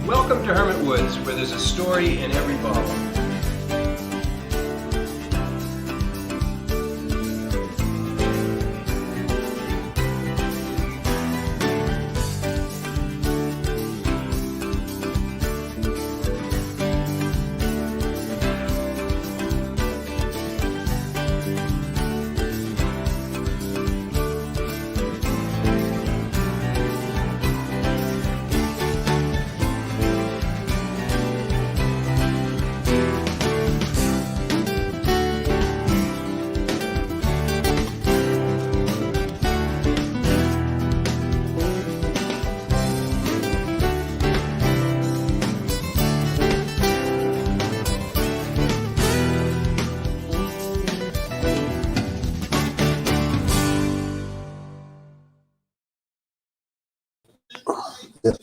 Welcome to Hermit Woods, where there's a story in every bottle.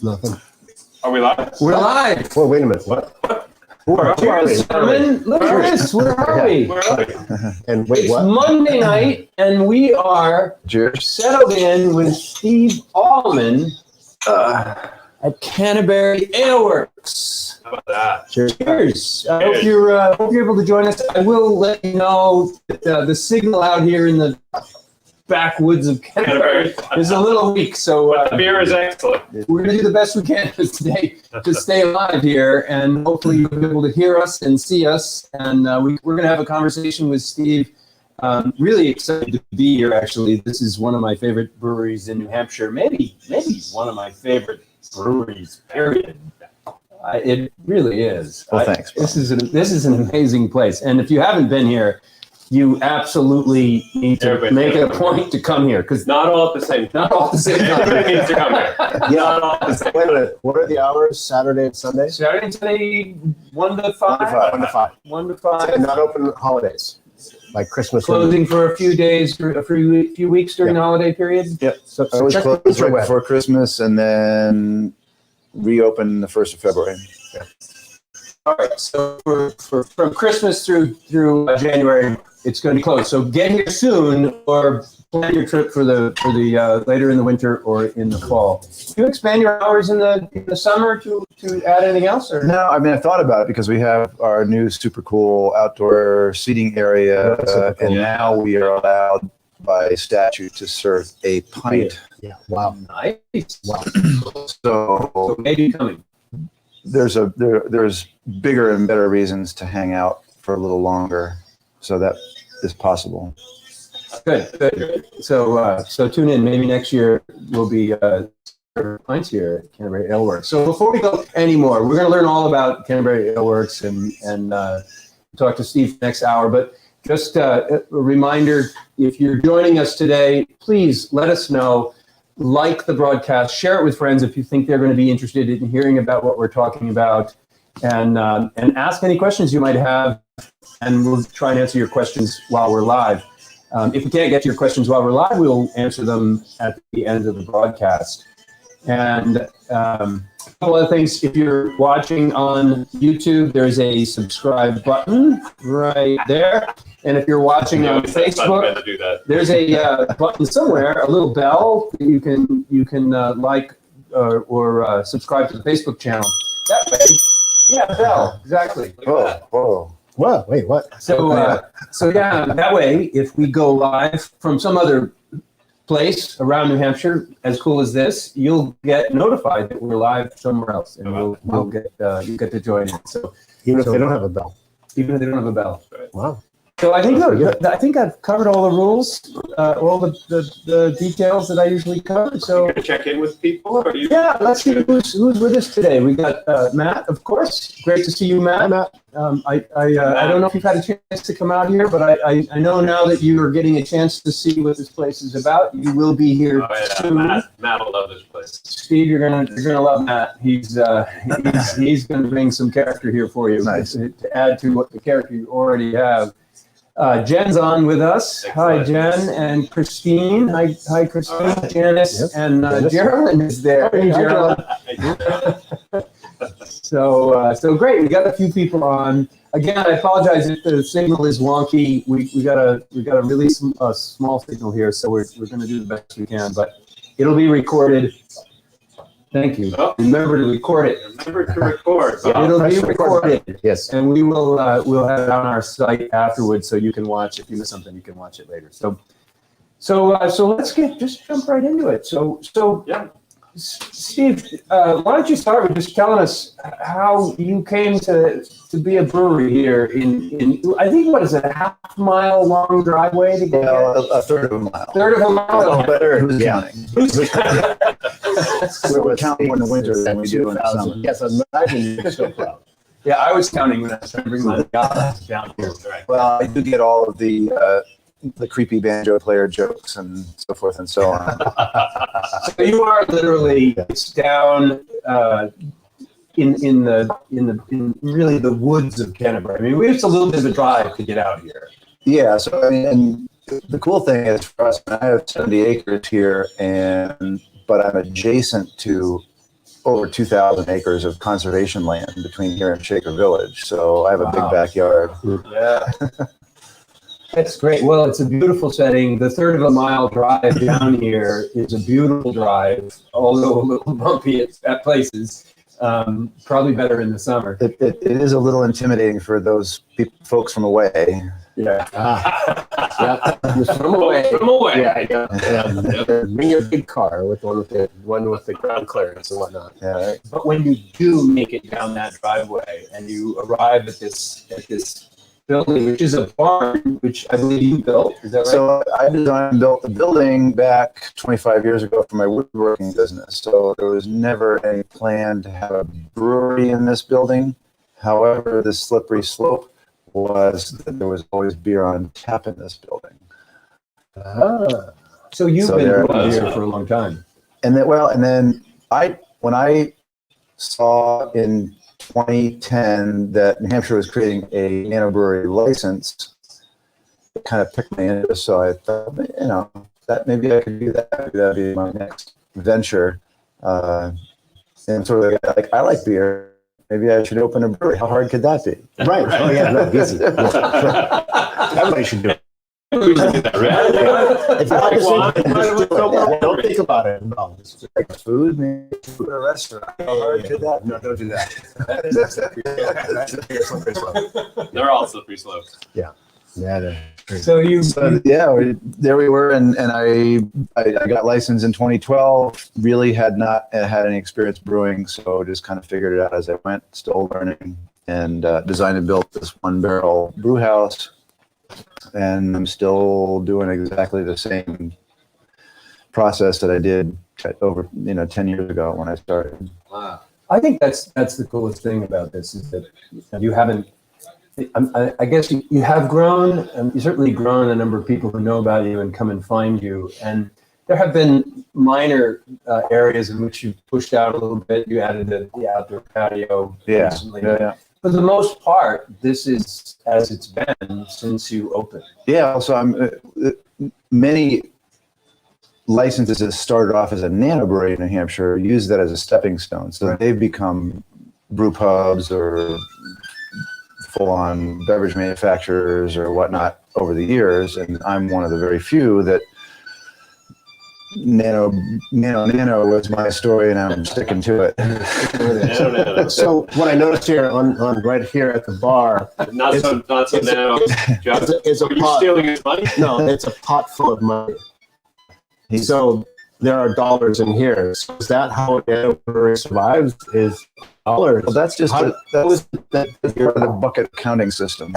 Nothing. Are we live? We're live. Well, wait a minute. What? Who are Cheers, Herman. Look at this. Where are we? Where are we? And wait, It's what? Monday night, and we are Cheers. settled in with Steve Allman at Canterberry Aleworks. How about that? Cheers. Cheers. I hope you're able to join us. I will let you know that the signal out here in the backwoods of Canterbury is a little weak, so The beer is excellent. we're going to do the best we can today to stay alive here, and hopefully you'll be able to hear us and see us. And we're going to have a conversation with Steve. Really excited to be here, actually. This is one of my favorite breweries in New Hampshire, maybe one of my favorite breweries, period. It really is. Well, thanks, bro. This is an amazing place, and if you haven't been here, you absolutely need to Everybody make it a knows. point to come here, because Not all at the same time. not all at the same Everybody time. needs to come here. Not all at the same Wait a minute. What are the hours? Saturday and Sunday? Saturday and Sunday, 1 to 5. 1 to 5. 1 to And 5. not open holidays, like Christmas. Closing for a few days, for a few weeks during the holiday period. Yep. So I always check close the right web. before Christmas and then reopen the 1st of February. All right. So from Christmas through January, it's going to be closed. So get here soon, or plan your trip for the later in the winter or in the fall. Do you expand your hours in the summer to add anything else, or No, I mean, I thought about it because we have our new super cool outdoor seating area, That's super cool. and now we are allowed by statute to serve a pint. Yeah. Wow. nice? Wow. So So maybe coming. there's bigger and better reasons to hang out for a little longer, so that is possible. Good. So tune in. Maybe next year we'll be pints here at Canterberry Aleworks. So before we go anymore, we're going to learn all about Canterberry Aleworks and talk to Steve next hour. But just a reminder, if you're joining us today, please let us know. Like the broadcast, share it with friends if you think they're going to be interested in hearing about what we're talking about, and ask any questions you might have, and we'll try and answer your questions while we're live. If we can't get to your questions while we're live, we'll answer them at the end of the broadcast. And a couple other things, if you're watching on YouTube, there's a subscribe button right there. And if you're watching on Facebook, To do that. there's a button somewhere, a little bell that you can like or subscribe to the Facebook channel. That way, yeah, bell, exactly. Whoa. What? Wait, what? So yeah, that way, if we go live from some other place around New Hampshire, as cool as this, you'll get notified that we're live somewhere else, and we'll get you get to join in. So Even if they don't have a bell. even if they don't have a bell. Wow. So I think I think I've covered all the rules, all the details that I usually cover. So You gonna check in with people, or you? yeah, let's see who's with us today. We got Matt, of course. Great to see you, Matt. Hi, Matt. I don't know if you've had a chance to come out here, but I know now that you are getting a chance to see what this place is about. You will be here Oh, yeah. soon. Matt will love this place. Steve, you're gonna love Matt. He's gonna bring some character here for you, Nice. to add to what the character you already have. Jen's on with us. Hi, Jen and Christine. Hi, Christine, Janice, Yes. and Janice. Geraldine is there. Hey, hi, Geraldine. So great. We got a few people on. Again, I apologize if the signal is wonky. We got a really small signal here, so we're going to do the best we can. But it'll be recorded Thank you. Oh. Remember to record it. Remember to record. It'll be Press record. recorded, Yes. and we will we'll have it on our site afterwards, so you can watch. If you miss something, you can watch it later. So let's just jump right into it. So Yeah. Steve, why don't you start with just telling us how you came to be a brewery here in I think, what is it, a half-mile long driveway to get here? Well, a third of a mile. Third of a mile. Better. Who's Yeah. counting? We're We're counting more in the winter than we do in the summer. Yes, imagine you're so proud. Yeah, I was counting when I was trying to bring my God down here. Right. Well, I do get all of the creepy banjo player jokes and so forth and so on. So you are literally down in really the woods of Canterbury. I mean, it's a little bit of a drive to get out here. Yeah, so I mean, and the cool thing is for us, I have 70 acres here, but I'm adjacent to over 2,000 acres of conservation land between here and Shaker Village. So I have a big Wow. backyard. Yeah. That's great. Well, it's a beautiful setting. The third of a mile drive down here is a beautiful drive, although a little bumpy at places. Probably better in the summer. It is a little intimidating for those folks from away. Yeah. Yeah. From away. From away. Yeah. Bring your big car with one with the ground clearance and whatnot. Yeah, right. But when you do make it down that driveway and you arrive at this building, which is a barn, which I believe you built, is that right? So I designed and built the building back 25 years ago for my woodworking business. So there was never any plan to have a brewery in this building. However, the slippery slope was that there was always beer on tap in this building. So you've So been there it brewing was. here for a long time. And then, when I saw in 2010 that New Hampshire was creating a nanobrewery license, it kind of piqued my interest. So I thought, that maybe I could do that. Maybe that'd be my next venture. And sort of like, I like beer. Maybe I should open a brewery. How hard could that be? Right. Oh yeah, no, easy. Yeah, sure. Everybody should do it. We should do that, right? If you like Well, to think, just do it. Don't think about it. No, just Like food, maybe food in a restaurant. How hard could that be? no, don't do that. They're all slippery slopes. Yeah. So There we were, and I got licensed in 2012. Really had not had any experience brewing, so just kind of figured it out as I went. Still learning, and designed and built this 1-barrel brew house, and I'm still doing exactly the same process that I did over 10 years ago when I started. wow. I think that's the coolest thing about this is that you haven't. I guess you have grown, and you certainly grown a number of people who know about you and come and find you. And there have been minor areas in which you've pushed out a little bit. You added the outdoor patio recently. Yeah. For the most part, this is as it's been since you opened. Yeah, so many licenses that started off as a nanobrewery in New Hampshire use that as a stepping stone. So Right. they've become brew pubs or full-on beverage manufacturers or whatnot over the years, and I'm one of the very few that nano was my story, and I'm sticking to it. No. So what I noticed here on right here at the bar, Not so now. Jeff. is a Are you pot. stealing his money? No, it's a pot full of money. He's- So there are dollars in here. So is that how a brewery survives? Is dollars? Well, that's just How- that's the bucket counting system.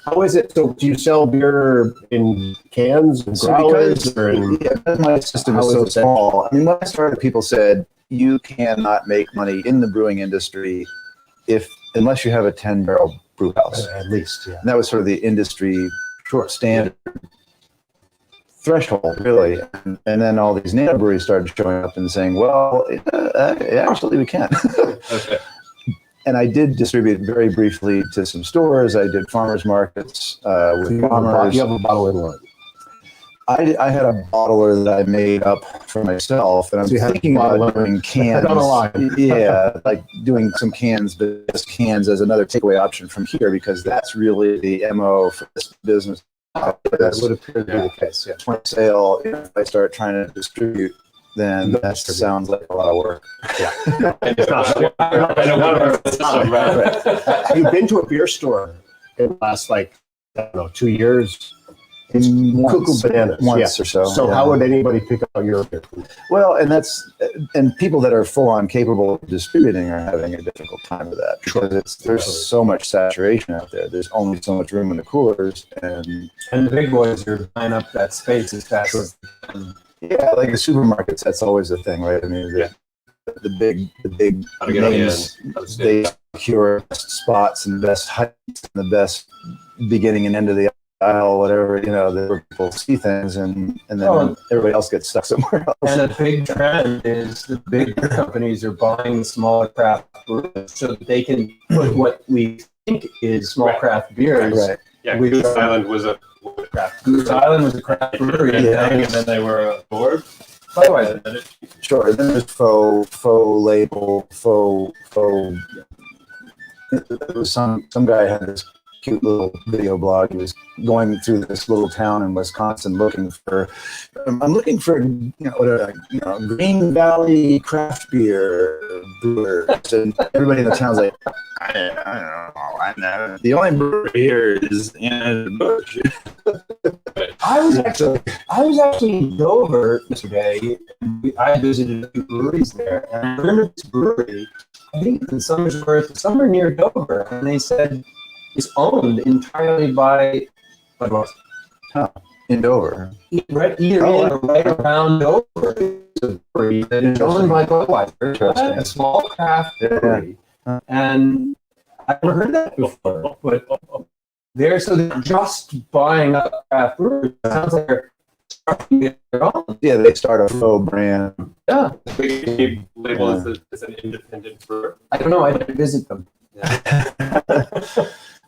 How is it? So do you sell beer in cans and So growlers or in? because my system is How so is it? small, I mean, when I started, people said you cannot make money in the brewing industry unless you have a 10-barrel brew house. At least, yeah. And that was sort of the industry standard threshold, really. And then all these nano breweries started showing up and saying, well, actually, we can. Okay. And I did distribute very briefly to some stores. I did farmers markets with farmers. You have a bottle in one. I had a bottler that I made up for myself, and I'm So you had thinking a about bottler doing cans. on the line. Yeah, like doing some cans, but just cans as another takeaway option from here, because that's really the MO for this business. That would appear to be the case, yeah. Point of sale, if I start trying to distribute then that sounds like a lot of work. And it's not. I know one of our- it's not a rap. Have you been to a beer store in the last, like, I don't know, 2 years? It's cuckoo bananas. Once yeah. or so. So yeah. how would anybody pick up your beer? Well, and people that are full on capable of distributing are having a difficult time with that because there's so much saturation out there. There's only so much room in the coolers, and the big boys are buying up that space as fast as they can. yeah, like the supermarkets, that's always the thing, right? I mean, the big How to get on the names, end. How to stay they back. secure best spots and best heights and the best beginning and end of the aisle, whatever, where people see things, and then everybody else gets stuck somewhere else. And a big trend is the big companies are buying smaller craft breweries so that they can put what we think is small craft beers. Right. Yeah, We- Goose Island was a craft. Goose Island was a craft brewery, And then they were bored. Otherwise, Sure. Then there's faux label, faux. There was some guy had this cute little video blog. He was going through this little town in Wisconsin looking for Green Valley craft beer brewers, and everybody in the town's like, I don't know. I know. The only brewery here is Anheuser-Busch. I was actually in Dover yesterday. I visited a few breweries there, and I remember this brewery. I think it's in Somersworth, somewhere near Dover, and they said it's owned entirely by In Dover. right either in or right around Dover. It's a brewery that is owned by Budweiser, a small craft brewery, and I've never heard that before. But they're just buying up craft breweries. It sounds like they're starting their own. Yeah, they start a faux brand. Yeah, Big label as an independent brewer. I don't know. I didn't visit them.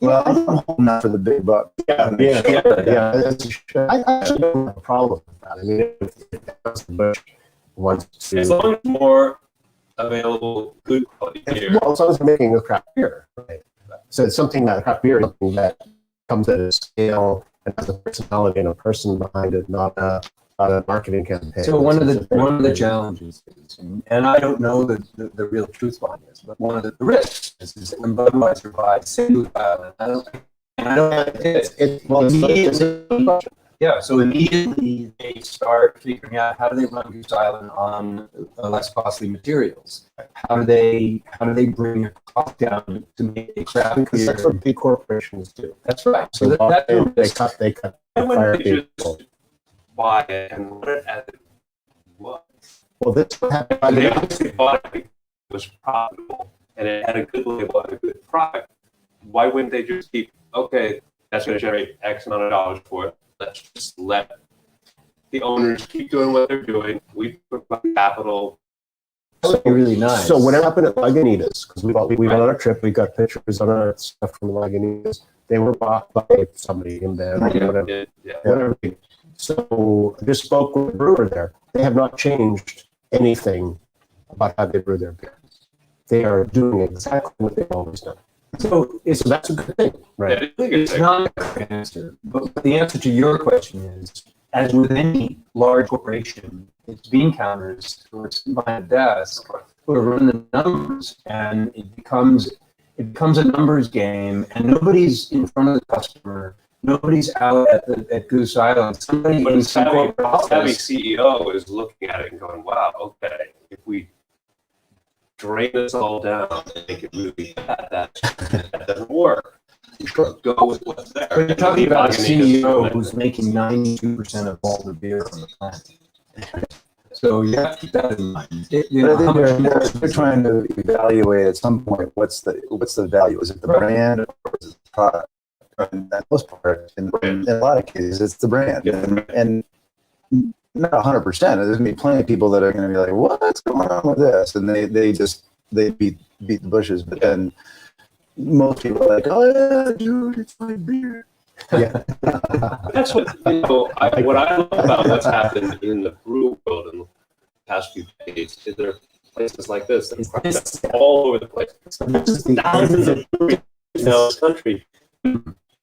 Well, I'm hoping not for the big buck. Yeah. I actually don't have a problem with that. I mean, if Bush wants to. As long as more available good quality beer. Well, as long as they're making a craft beer, right? So it's something that craft beer is something that comes at a scale and has a personality and a person behind it, not a marketing campaign. So one of the challenges is, and I don't know the real truth behind this, but one of the risks is that when Budweiser buys Steve Allman, I don't so immediately they start figuring out how do they run Goose Island on less costly materials. How do they bring your cost down to make a craft because beer? that's what big corporations do. That's right. So they cut the fire people. Buy it and run it as it was. Well, that's what happened. They obviously bought it because it was profitable and it had a good label and a good product. Why wouldn't they just keep, okay, that's going to generate X amount of dollars for it. Let's just let the owners keep doing what they're doing. We put capital. That would be really nice. So what happened at Lagunitas? Because we went on a trip, we got pictures on our stuff from Lagunitas. They were bought by somebody in there, whatever. Whatever. So I just spoke with the brewer there. They have not changed anything about how they brew their beer. They are doing exactly what they've always done. So that's a good thing, right? It's not a correct answer, but the answer to your question is, as with any large corporation, it's bean counters or it's behind a desk who are running the numbers, and it becomes a numbers game, and nobody's in front of the customer. Nobody's out at Goose Island. Somebody But in a some savvy corporate office. CEO is looking at it and going, wow, okay, if we drain this all down and make it really bad, that doesn't work. You should go with what's there. But you're talking about a Lagunitas- CEO who's making 92% of all the beer on the planet. So you have to keep that in mind. But I think they're trying to evaluate at some point what's the value. Is it the brand or is it the product? And that most part, in a lot of cases, it's the brand, and not 100%. There's gonna be plenty of people that are gonna be like, "What's going on with this?" And they beat the bushes. But then most people are like, "Oh yeah, dude, it's my beer." Yeah. That's what what I love about what's happened in the brew world in the past few decades is there are places like this that are This- all over the place. this is the Thousands of breweries in this country.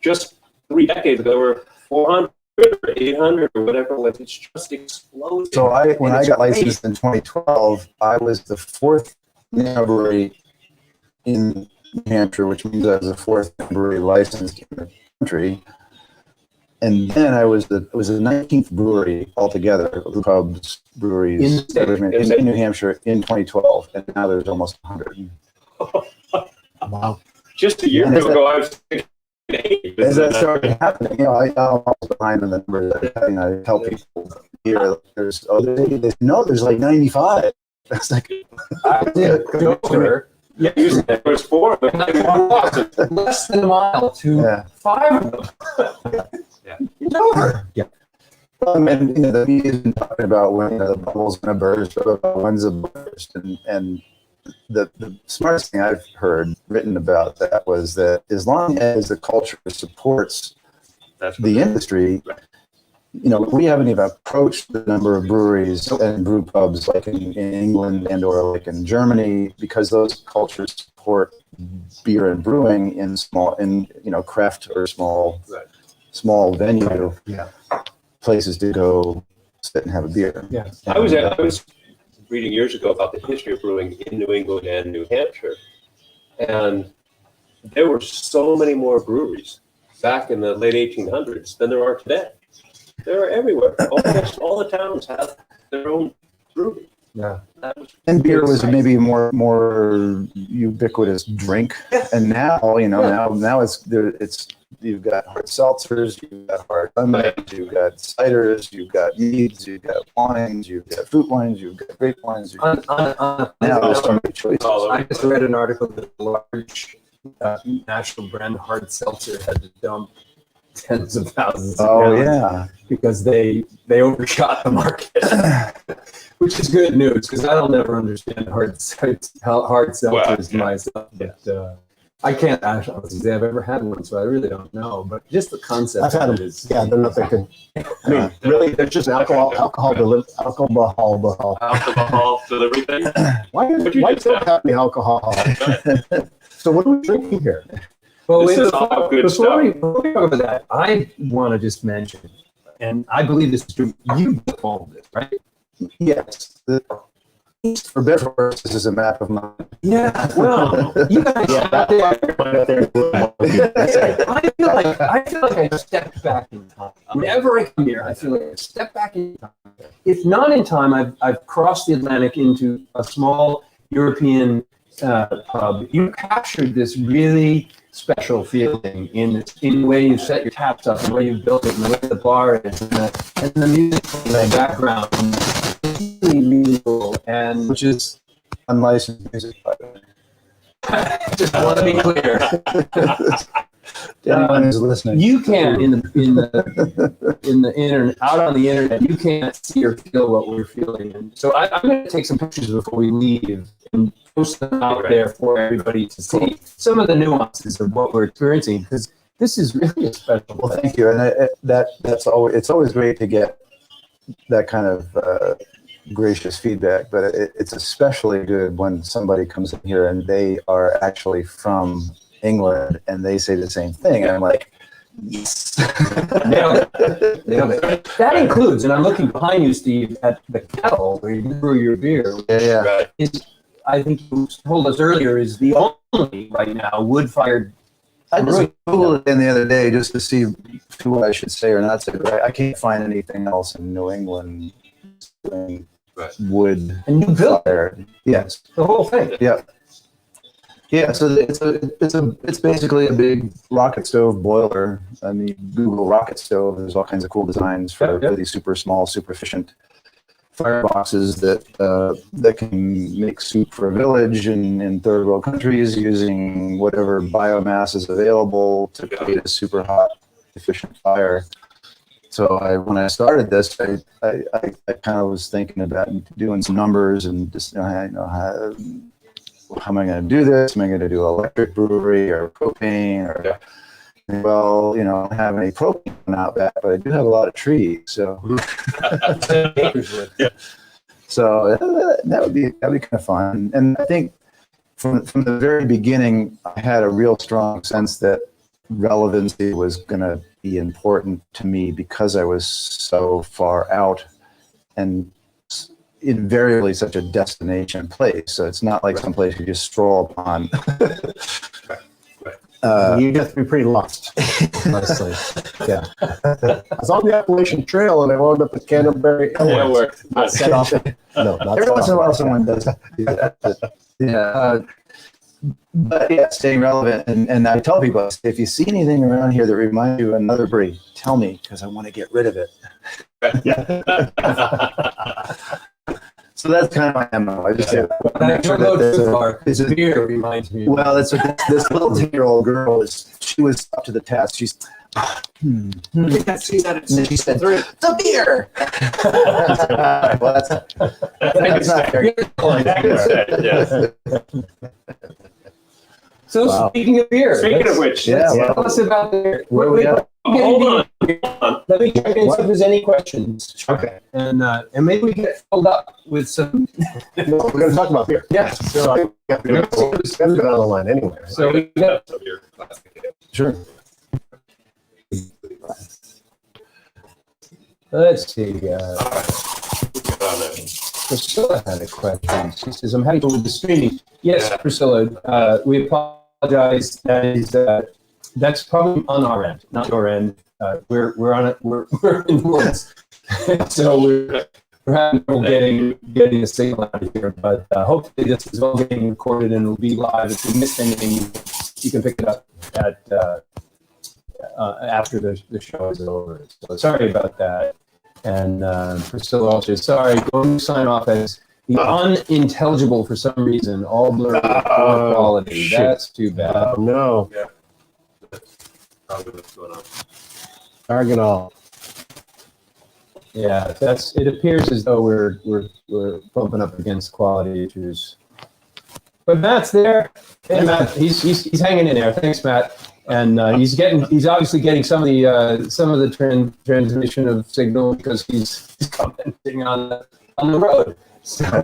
Just 3 decades ago, there were 400. or 800 or whatever it was. It's just exploding. So when And I it's got great. licensed in 2012, I was the fourth brewery in New Hampshire, which means I was the fourth brewery licensed in the country. And then it was the 19th brewery altogether, pubs, breweries, in New Hampshire in 2012. And now there's almost 100. Wow. Just a year And ago, I was thinking 8. As that started happening, I'm almost behind on the numbers. I tell people here, there's like 95. That's like, I did go over. Yeah, usually there was 4 of them. Less than a mile to yeah. 5 of them. Yeah. It's over. Yeah. And the media's been talking about when the bubble's going to burst, or when's it burst, and the smartest thing I've heard written about that was that as long as the culture supports the industry, we haven't even approached the number of breweries and brew pubs like in England and or like in Germany, because those cultures support beer and brewing in craft or small venue places to go sit and have a beer. Yeah. I was reading years ago about the history of brewing in New England and New Hampshire, and there were so many more breweries back in the late 1800s than there are today. They're everywhere. Almost all the towns have their own brewery. Yeah. And beer was maybe more ubiquitous drink, and now now it's you've got hard seltzers, you've got hard lemonades, you've got ciders, you've got meads, you've got wines, you've got fruit wines, you've got grape wines. Now there's so many choices. I just read an article that a large national brand hard seltzer had to dump tens of thousands of gallons because they overshot the market, which is good news because I'll never understand hard seltzers myself. But I can't actually say I've ever had one, so I really don't know. But just the concept. I've had of them. it is, Yeah, they're nothing good. I mean, really, they're just alcohol delivery. Alcohol delivery thing. Why don't have any alcohol? So what are we drinking here? Well, This is all good before stuff. we go over that, I want to just mention, and I believe this is true. You built all of this, right? Yes. For better or worse, this is a map of mine. Yeah. Well, you guys. I feel like I stepped back in time. Whenever I come here, I feel like I step back in time. If not in time, I've crossed the Atlantic into a small European pub. You captured this really special feeling in the way you set your taps up, the way you built it, and the way the bar is, and the music in the background. It's really, really cool. And Which is unlicensed music, by the way. just want to be clear. Anyone who's listening. You can't in the internet, out on the internet, you can't see or feel what we're feeling. And so I'm going to take some pictures before we leave and post them out there for everybody to see some of the nuances of what we're experiencing, because this is really a special. Well, thank you, and that's always, it's always great to get that kind of gracious feedback, but it's especially good when somebody comes in here and they are actually from England and they say the same thing, and I'm like, yes. Nailed it. That includes, and I'm looking behind you, Steve, at the kettle where you brew your beer. Yeah. Right. Is, I think you told us earlier, is the only right now wood-fired. I just Googled it in the other day just to see what I should say or not say, but I can't find anything else in New England doing wood And you built fired. Yes. the whole thing. Yeah. Yeah, so it's basically a big rocket stove boiler. I mean, Google rocket stove. There's all kinds of cool designs for these super small, super efficient fireboxes that can make soup for a village in third world countries using whatever biomass is available to create a super hot, efficient fire. So when I started this, I kind of was thinking about doing some numbers and just how am I going to do this? Am I going to do electric brewery or propane? Or well, I don't have any propane out back, but I do have a lot of trees. So, so that would be kind of fun. And I think from the very beginning, I had a real strong sense that relevancy was going to be important to me because I was so far out and invariably such a destination place. So it's not like some place you just stroll upon. You get to be pretty lost, honestly. Yeah. I was on the Appalachian Trail and I wound up at Canterberry Aleworks. Not set off. No, not Every set once in a off. while someone does do that. But yeah, staying relevant. And I tell people, I say, if you see anything around here that reminds you of another breed, tell me, because I want to get rid of it. So that's kind of my MO. I just make sure that there's a beer reminds me. Well, it's this little 10-year-old girl. She was up to the task. She's, and then she said, the beer. Well, that's not very So Wow. speaking of beer, Speaking of which, Yeah, tell us about beer. Where we at? hold on. Let me check in see if there's any questions. Okay. And maybe we get filled up with some. No, we're going to talk about beer. Yeah. So I got to get on the line anyway. So we got. Sure. Let's see. Priscilla had a question. She says, "I'm having trouble with the streaming." Yes, Yeah. Priscilla. We apologize. That is that's probably on our end, not your end. We're on it. We're in the woods, so we're having trouble getting a signal out of here. But hopefully this is all getting recorded and will be live. If you missed anything, you can pick it up at after the show is over. So sorry about that. And Priscilla also says, sorry, going to sign off as the unintelligible for some reason, all blurry, poor quality. Shit. That's too bad. Oh, no. Probably what's going on. Argonol. Yeah, it appears as though we're bumping up against quality issues. But Matt's there. Hey Matt, he's hanging in there. Thanks, Matt. And he's obviously getting some of the transmission of signal because he's commenting on the road. So,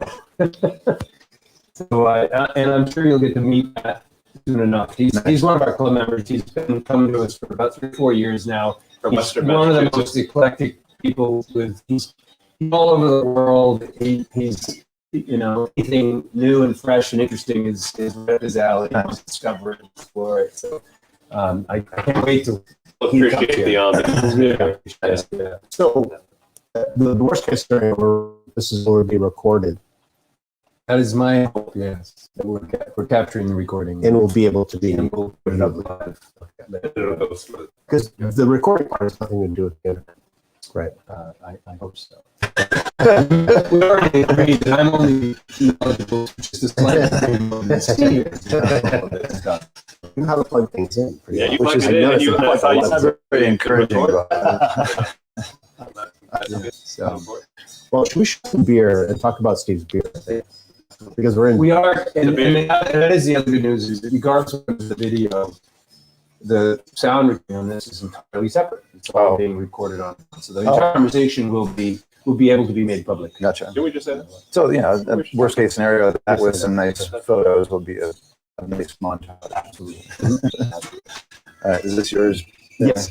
and I'm sure you'll get to meet Matt soon enough. He's one of our club members. He's been coming to us for about 3 or 4 years now. From He's Western one of the Massachusetts. most eclectic people. He's all over the world. He's anything new and fresh and interesting is right up his alley. He's discover it, explore it. So I can't wait to Appreciate the honor. yeah. So the worst case scenario, this is going to be recorded That is my hope. Yes, that we're capturing the recording and we'll be able to be, and we'll put it up live. It'll go smooth. because the recording part has nothing to do with the internet. Right. I hope so. We already agreed that I'm only knowledgeable for just a slight You know how to plug things in. pretty Yeah, well. you Which plug is it in and another you thing. have I lights. love it. Very encouraging. So Well, we should have beer and talk about Steve's beer, I think. Because we're in. we are, and that is the other good news is that regardless of the video, the sound recording on this is entirely separate. It's all being recorded on. So the entire conversation will be able to be made public. Gotcha. Can we just say that? So, the worst case scenario, that with some nice photos will be a nice montage. Absolutely. Is this yours? Yes.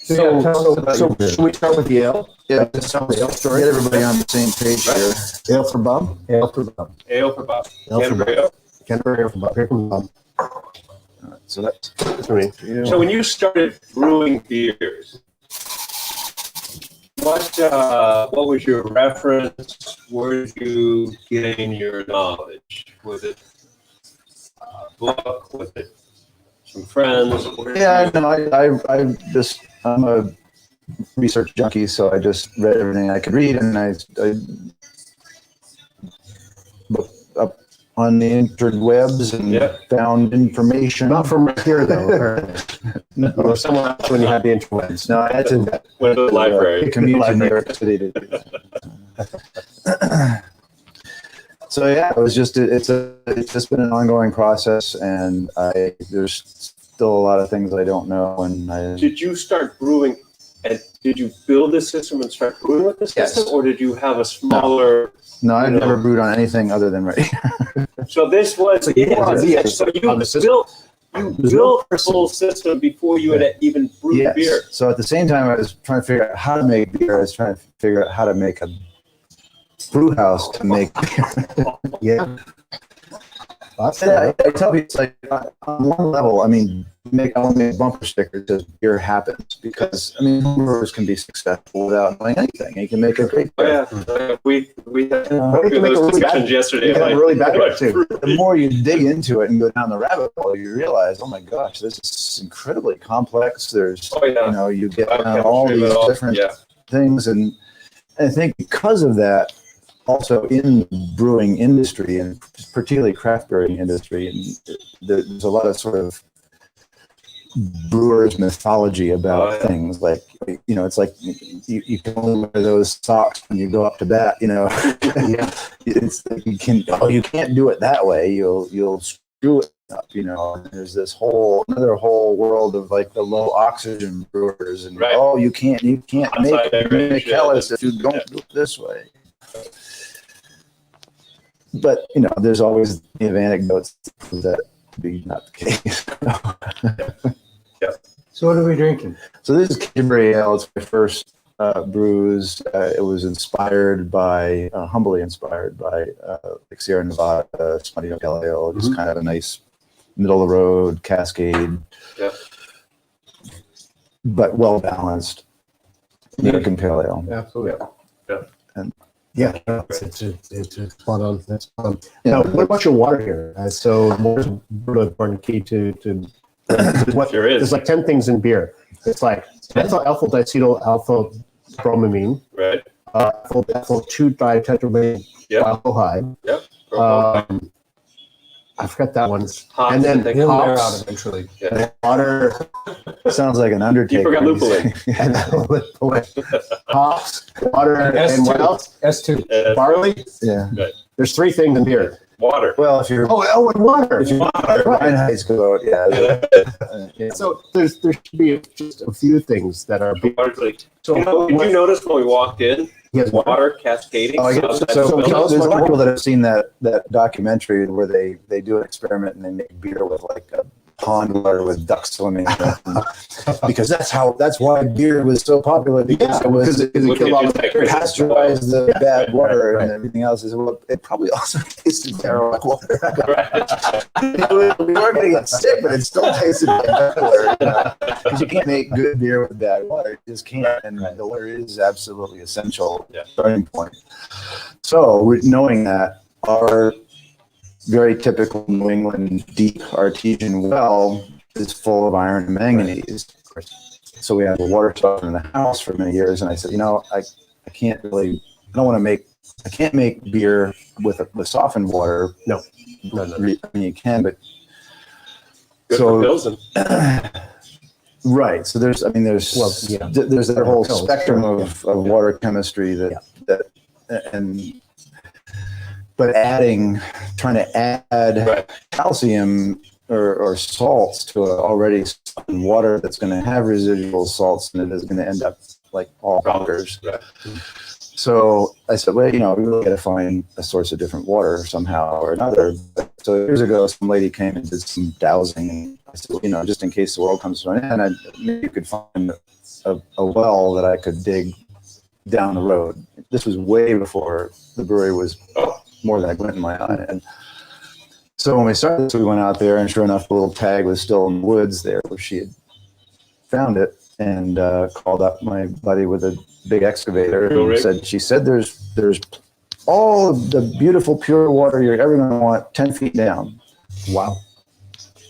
So, tell us about your beer. should we start with the ale? Yeah, just get everybody on the same page here. Ale for Bob? Ale for Bob. Ale for Bob. Ale for Canterbury Bob. Ale. Canterbury Ale for Bob. Here comes Bob. So that's That's for me. So when you started brewing beers, what was your reference? Where did you gain your knowledge? Was it a book? Was it some friends? Yeah, no, I'm a research junkie, so I just read everything I could read, and I looked up on the interwebs and found information. Not from right here, though. Or somewhere else when you had the interwebs. No, I had to Went to the library. commute to New York City to do that. So yeah, it was just it's just been an ongoing process, and there's still a lot of things I don't know, and Did you start brewing? And did you build this system and start brewing with this Yes. system, or did you have a smaller? no, I've never brewed on anything other than ready. So this was So you so you on the system. built You built this whole system before you had even brewed Yes. beer. So at the same time, I was trying to figure out how to make beer. I was trying to figure out how to make a brew house to make beer. Yeah. That's And I tell people, it's like on one level, I mean, I want to make bumper stickers that beer happens because, I mean, brewers can be successful without knowing anything. You can make a great Oh beer. yeah, we had Or you can make a those really discussions bad- yesterday. you can have a really bad one, too. The more you dig into it and go down the rabbit hole, you realize, oh my gosh, this is incredibly complex. There's, Oh, yeah. you know, you get down Biochemistry all of it these all. different Yeah. things. And I think because of that, also in the brewing industry and particularly craft brewing industry, and there's a lot of sort of brewers mythology about Oh, yeah. things like, you know, it's like you can only wear those socks when you go up to bat, you know. Yeah. It's like you can't do it that way. You'll screw it up, you know. And there's this another whole world of like the low oxygen brewers and Right. you can't Outside make beverage, Kellis if you don't do it this way. But you know, there's always anecdotes to prove that to be not the case. So what are we drinking? So this is Canterbury Ale. It's my first brews. It was humbly inspired by like Sierra Nevada, Smutty Pale Ale. Just kind of a nice middle of the road Cascade, Yeah. but well balanced American Pale Ale. Absolutely. Yeah, no, it's spot on. That's spot on. Yeah. Now, what about your water here? So, water's really important key to what? Sure is. There's like 10 things in beer. It's like alpha diacetyl alpha bromamine, Right. alpha 2 ditetrabenzyl Yep. alcohol. Yep. I forgot that one. Hops, And then I think. He'll wear hops, out eventually. water, Sounds like an undertaker. You forgot lupulin. and hops, water, and what else? S2. Barley. Yeah. There's 3 things in beer. Water. Well, if you're And water. if you're Reinheit's go out, yeah. So there should be just a few things that are big. Water's like, So did you notice when we walked in, He has water. water cascading? Oh, yeah. outside So the building? tell us there's a lot what- of people that have seen that documentary where they do an experiment and they make beer with like a pond water with ducks swimming in it. Because that's why beer was so popular because because it killed all the bacteria. pasteurized the bad water and everything else. Is well, it probably also tasted terrible like water. We weren't getting it sick, but it still tasted like bad water. Because you can't make good beer with bad water. You just can't. And the water is absolutely essential starting point. So knowing that, our very typical New England deep artesian well is full of iron and manganese. So we had a water softener in the house for many years, and I said, I can't make beer with softened water. No. I mean, you can, but Good for Pilsen. right. So there's that whole Pills, spectrum of water chemistry but trying to add calcium or salts to already water that's going to have residual salts and it is going to end up like all bonkers. Right. So I said, well, we really got to find a source of different water somehow or another. So years ago, some lady came and did some dowsing. And I said, well, just in case the world comes to an end, maybe you could find a well that I could dig down the road. This was way before the brewery was more than a glint in my eye. And so when we started this, we went out there, and sure enough, the little tag was still in the woods there where she had found it, and called up my buddy with a big excavator and she said, there's all of the beautiful pure water you're ever going to want 10 feet down. Wow.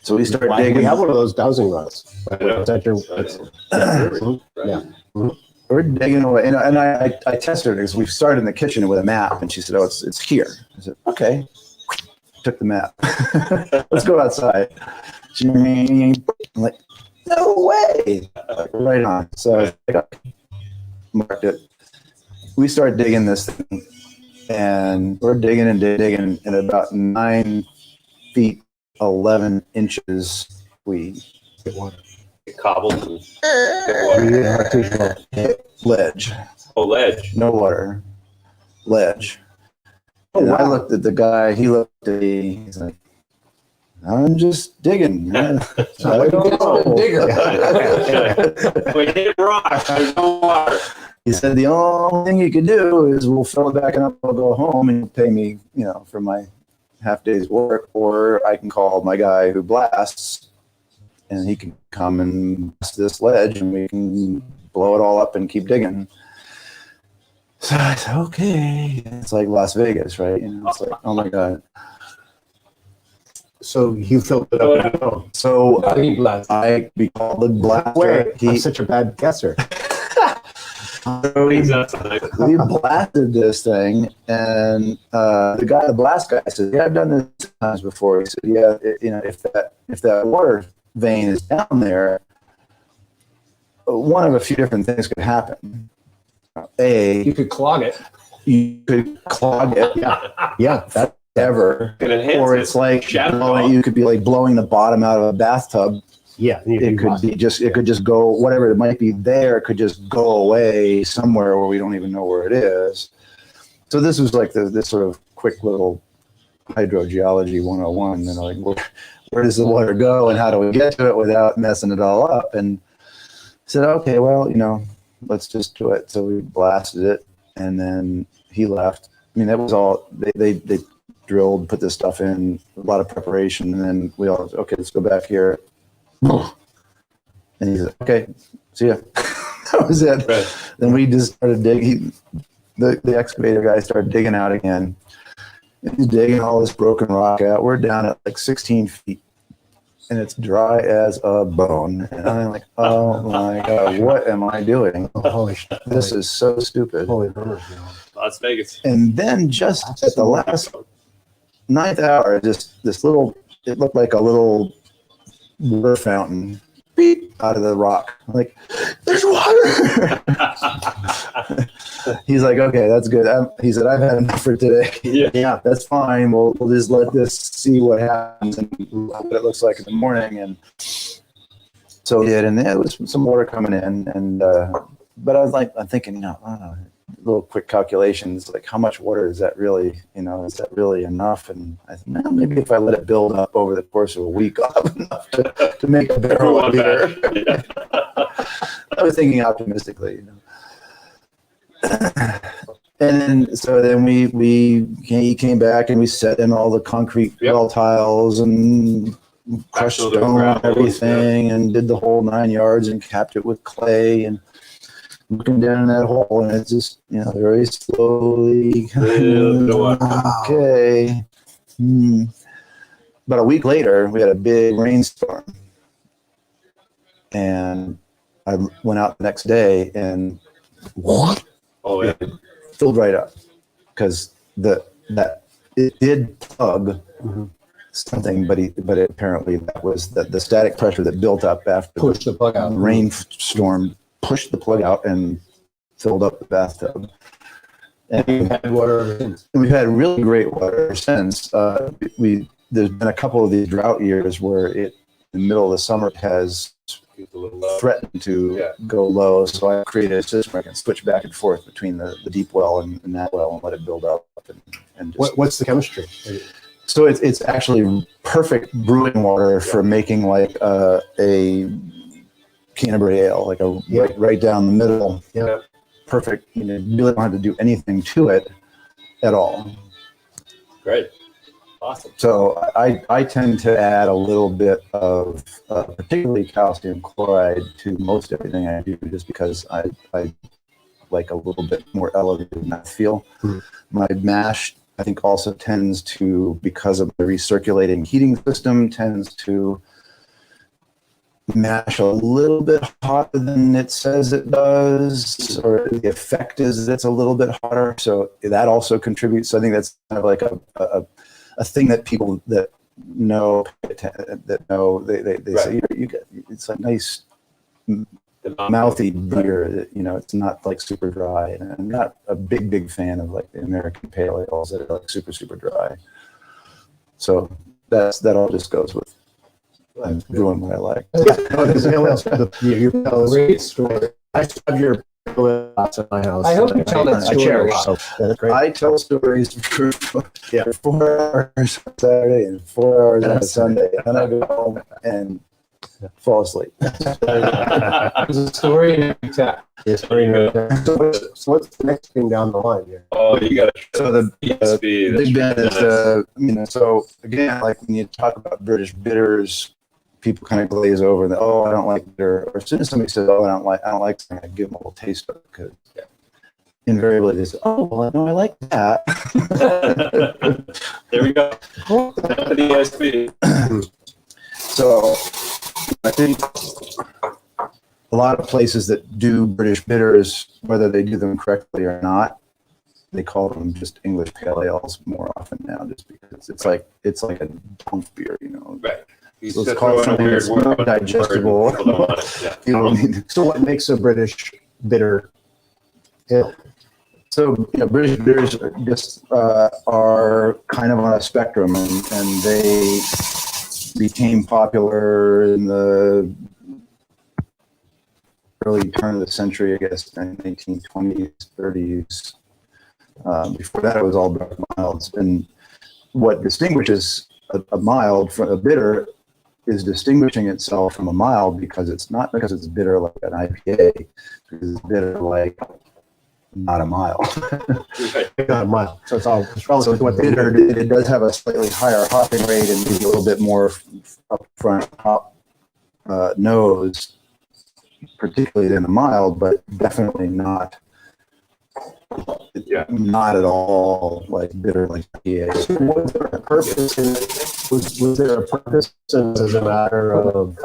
So we started We digging. have one of those dowsing rods. We're digging away, and I tested it because we started in the kitchen with a map, and she said, "Oh, it's here." I said, "Okay." Took the map. Let's go outside. I'm like, "No way!" Like, right on. So I marked it. We started digging this thing, and we're digging and digging, and about 9 feet 11 inches, we Get water. Get cobbled and get water. ledge. Oh, ledge. No water. Ledge. Oh, And I wow. looked at the guy, he looked at me, he's like, I'm just digging, man. So I don't know. Digger. We hit rock. There's no water. He said, the only thing you could do is we'll fill it back up, I'll go home and you'll pay me, for my half day's work, or I can call my guy who blasts and he can come and blast this ledge and we can blow it all up and keep digging. So I said, okay. It's like Las Vegas, right? It's like, oh my God. So you filled it up. at home. So Blast. we called the blaster. Wait, I'm such a bad guesser. We blasted this thing, and the blast guy said, "Yeah, I've done this times before." He said, "Yeah, if that water vein is down there, one of a few different things could happen. You could clog it. You could clog it, Yeah, that ever, Can enhance or it. it's like Shadow you could be like blowing the bottom out of a bathtub. yeah. It could just go, whatever it might be there, it could just go away somewhere where we don't even know where it is." So this was like this sort of quick little hydrogeology 101, like where does the water go and how do we get to it without messing it all up? And I said, okay, well, let's just do it. So we blasted it, and then he left. I mean, that was all, they drilled, put this stuff in, a lot of preparation, and then we all, okay, let's go back here. And he said, okay, see ya. That was it. Right. Then we just started digging. The excavator guy started digging out again. He's digging all this broken rock out. We're down at like 16 feet, and it's dry as a bone. And I'm like, oh my God, what am I doing? Oh, holy shit. This is so stupid. Holy numbers, man. Las Vegas. And then just at the last ninth hour, just this little, it looked like a little water fountain, beep, out of the rock. I'm like, there's water. He's like, okay, that's good. He said, I've had enough for today. Yeah. That's fine. We'll just let this see what happens and what it looks like in the morning. And so we did, and there was some water coming in. And but I was like, I'm thinking, I don't know, little quick calculations, like how much water is that really, is that really enough? And I thought, well, maybe if I let it build up over the course of a week, I'll have enough to make a barrel of beer. Yeah. I was thinking optimistically, And then he came back and we set in all the concrete wall tiles and crushed Actual stone and gravels, everything and did the whole 9 yards and capped it with clay and looking down in that hole, and it's just, very slowly. Okay. About a week later, we had a big rainstorm, and I went out the next day and Oh, yeah. filled right up because it did plug something, but apparently that was the static pressure that built up after Push the plug out. the rainstorm pushed the plug out and filled up the bathtub. And You've had water ever since. we've had really great water ever since. There's been a couple of these drought years where it, in the middle of the summer, has threatened to go low. So I created a system where I can switch back and forth between the deep well and that well and let it build up. And just, What's the chemistry? so it's actually perfect brewing water for making like a Canterberry ale, like right down the middle. Yeah. Perfect. You really don't have to do anything to it at all. Great. Awesome. So I tend to add a little bit of particularly calcium chloride to most everything I do, just because I like a little bit more elevated mouthfeel. My mash, I think, also tends to, because of the recirculating heating system, tends to mash a little bit hotter than it says it does, or the effect is that it's a little bit hotter. So that also contributes. So I think that's kind of like a thing that people that know they say you get, it's a nice mouthy beer. It's not like super dry. And I'm not a big fan of like the American pale ales that are like super dry. So that all just goes with brewing what I like. Oh, there's anyone else? Your great story. I still have your lots at my house. I hope you tell that I story a cherish. lot. So that's great. I tell stories for Yeah. 4 hours on Saturday and 4 hours on a Sunday. And then I go home and fall asleep. There's a story in every tap. Yes, so what's the next thing down the line here? Oh, you got to So the ESB. Big Ben is, so again, like when you talk about British bitters, people kind of glaze over and, oh, I don't like bitter. Or as soon as somebody says, oh, I don't like something, I give them a little taste of it because invariably they say, oh, well, no, I like that. There we go. The ESB. So I think a lot of places that do British bitters, whether they do them correctly or not, they call them just English pale ales more often now, just because it's like a dump beer, you know. Right. So let's call it something that's more digestible. Yeah. You know what I mean? So what makes a British bitter ale? So British bitters are kind of on a spectrum, and they became popular in the early turn of the century, I guess, 1920s, 30s. Before that, it was all dark milds. And what distinguishes a mild from a bitter is distinguishing itself from a mild because it's not because it's bitter like an IPA, because it's bitter like not a mild. Not a mile. So it's relative So to what they bitter, do. it does have a slightly higher hopping rate and maybe a little bit more upfront hop nose, particularly than a mild, but definitely not at all like bitter like IPA. So was there a purpose in it? Was there a purpose in it as a matter of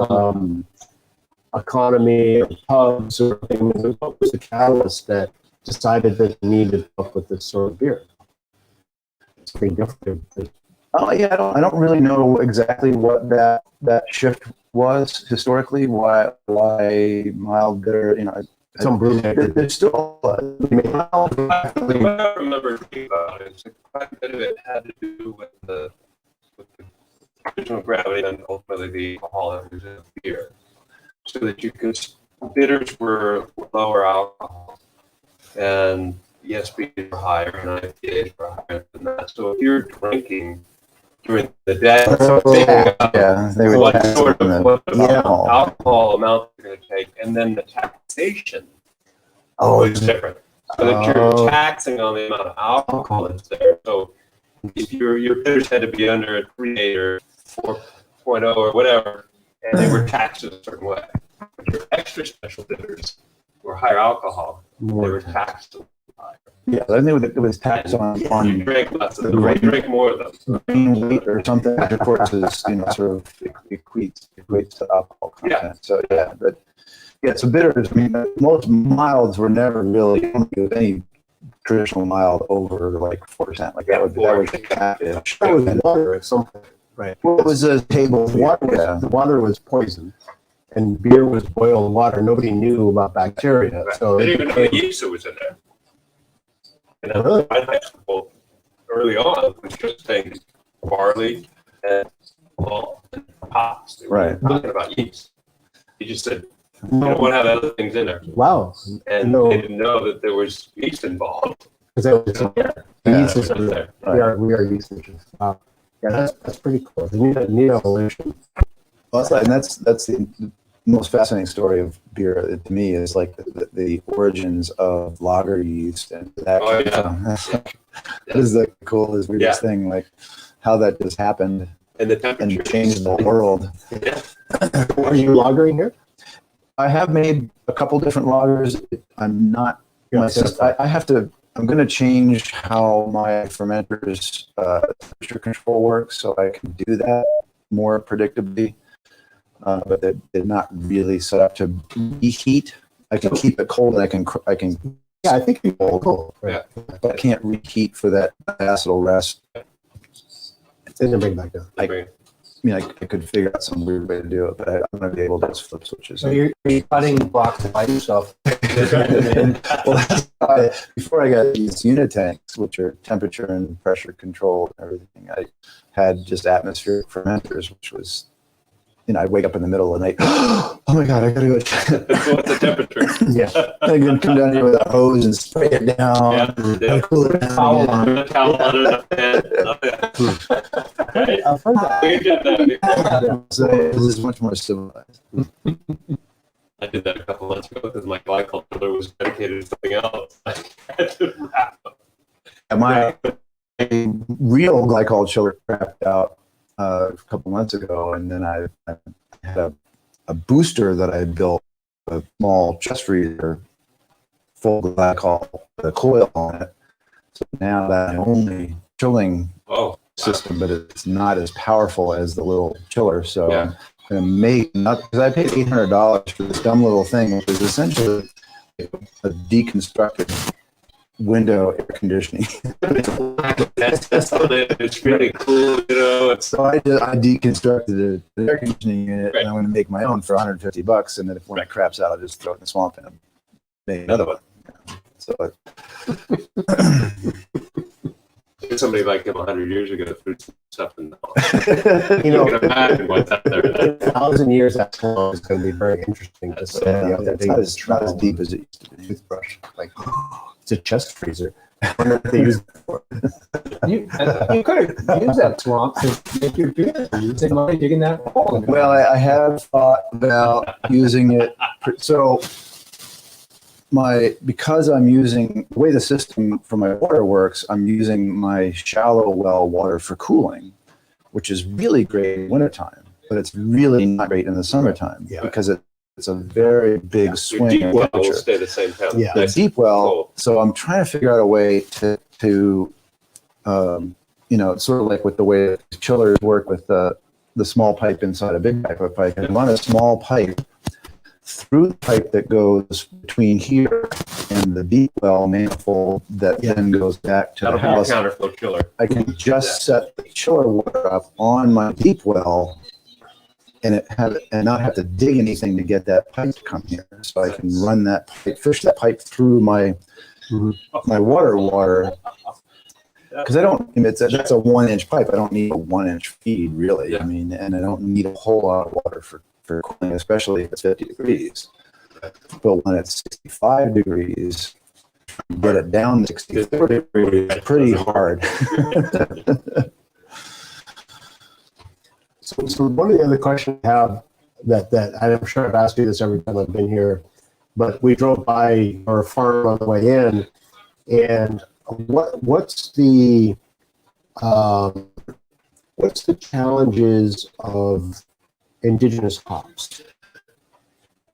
economy or pubs or things? What was the catalyst that decided that you needed to up with this sort of beer? It's pretty different. Oh yeah, I don't really know exactly what that shift was historically. Why mild bitter? Some brew There's still I remember reading about it. So quite a bit of it had to do with the original gravity and ultimately the alcohol that was in the beer. So that bitters were lower alcohol and ESBs were higher and IPAs were higher than that. So if you're drinking during the day, they would what tax sort on of the alcohol. alcohol amount you're going to take, and then the taxation was different. So that you're taxing on the amount of alcohol that's there. So if your bitters had to be under a 3.8 or 4.0 or whatever, and they were taxed a certain way. But your extra special bitters were higher alcohol. They were taxed higher. Yeah, I think it was taxed You on drink less of them, you drink more of them. grain weight or something, which of course is sort of equates to alcohol content. Yeah. So so bitters. I mean, most milds were never really, I don't think any traditional mild over like 4%. Like that was capish. That was water at some point, right? What was a table? The water was poison, and beer was boiled water. Nobody knew about bacteria, so They didn't even know the yeast that was in there. And I high school early on was just saying barley and malt and hops. They were talking about yeast. He just said, you don't want to have other things in there. Wow. And they didn't know that there was yeast involved. Because it was yeast is there. We are yeast researchers. Wow. Yeah, that's pretty cool. The neat evolution. Well, that's the most fascinating story of beer to me is like the origins of lager yeast and that. That is the coolest, weirdest thing, like how that just happened and the temperature and changed the world. Yeah. Are you lagering here? I have made a couple different lagers. I'm not. I'm going to change how my fermenter's temperature control works, so I can do that more predictably. But they're not really set up to reheat. I can keep it cold, and I can. Yeah, I think it's cold. Yeah. But I can't reheat for that acetal rest. Then bring back down. I could figure out some weird way to do it, but I'm going to be able to just flip switches. So you're cutting blocks by yourself. Before I got these unit tanks, which are temperature and pressure controlled and everything, I had just atmospheric fermenters, which was I'd wake up in the middle of the night. Oh my God, I gotta go. What's the temperature? Yeah. I can come down here with a hose and spray it down. Yeah. Cool it down. Towel on. A towel under the bed. Oh, yeah. I've heard that. We did that before. So this is much more civilized. I did that a couple months ago because my glycol filler was dedicated to something else. I had to wrap up. My real glycol chiller crapped out a couple months ago, and then I had a booster that I built, a small chest freezer, full glycol, with a coil on it. So now that only chilling Oh, system, but it's not as powerful as the little chiller. So Yeah. I'm gonna make, not because I paid $800 for this dumb little thing, which is essentially a deconstructed window air conditioning. that's what it is. It's really cool, you know. It's So I deconstructed the air conditioning unit, Right. and I'm going to make my own for $150. And then if one craps out, I'll just throw it in the swamp and make another one. So somebody like him 100 years ago threw some stuff in the house. You You know, can imagine what's out there. in 1,000 years, that's going to be very interesting to see. yeah, the other it's day, not as deep as it used to be. toothbrush. Like, it's a chest freezer. I wonder what they use it for. You could have used that swamp to make your beer. You save money digging that hole. Well, I have thought about using it. So because I'm using the way the system for my water works, I'm using my shallow well water for cooling, which is really great in wintertime, but it's really not great in the summertime Yeah. because it's a very big Your swing deep in well will temperature. stay the same temperature. Yeah. The Nice deep and well, cold. so I'm trying to figure out a way to sort of like with the way the chillers work with the small pipe inside a big pipe. If I can run a small pipe through the pipe that goes between here and the deep well manifold that then goes back to That'll the be your house, counterflow chiller. I can just set the chiller water up on my deep well and not have to dig anything to get that pipe to come here. So I can run that pipe, fish that pipe through my water. Because that's a 1-inch pipe. I don't need a 1-inch feed really. Yeah. I mean, and I don't need a whole lot of water for cooling, especially if it's 50 degrees. But when it's 65 degrees, get it down to 64 degrees, it's pretty hard. So one of the other questions I have that I'm sure I've asked you this every time I've been here, but we drove by our farm on the way in, and what's the challenges of indigenous hops?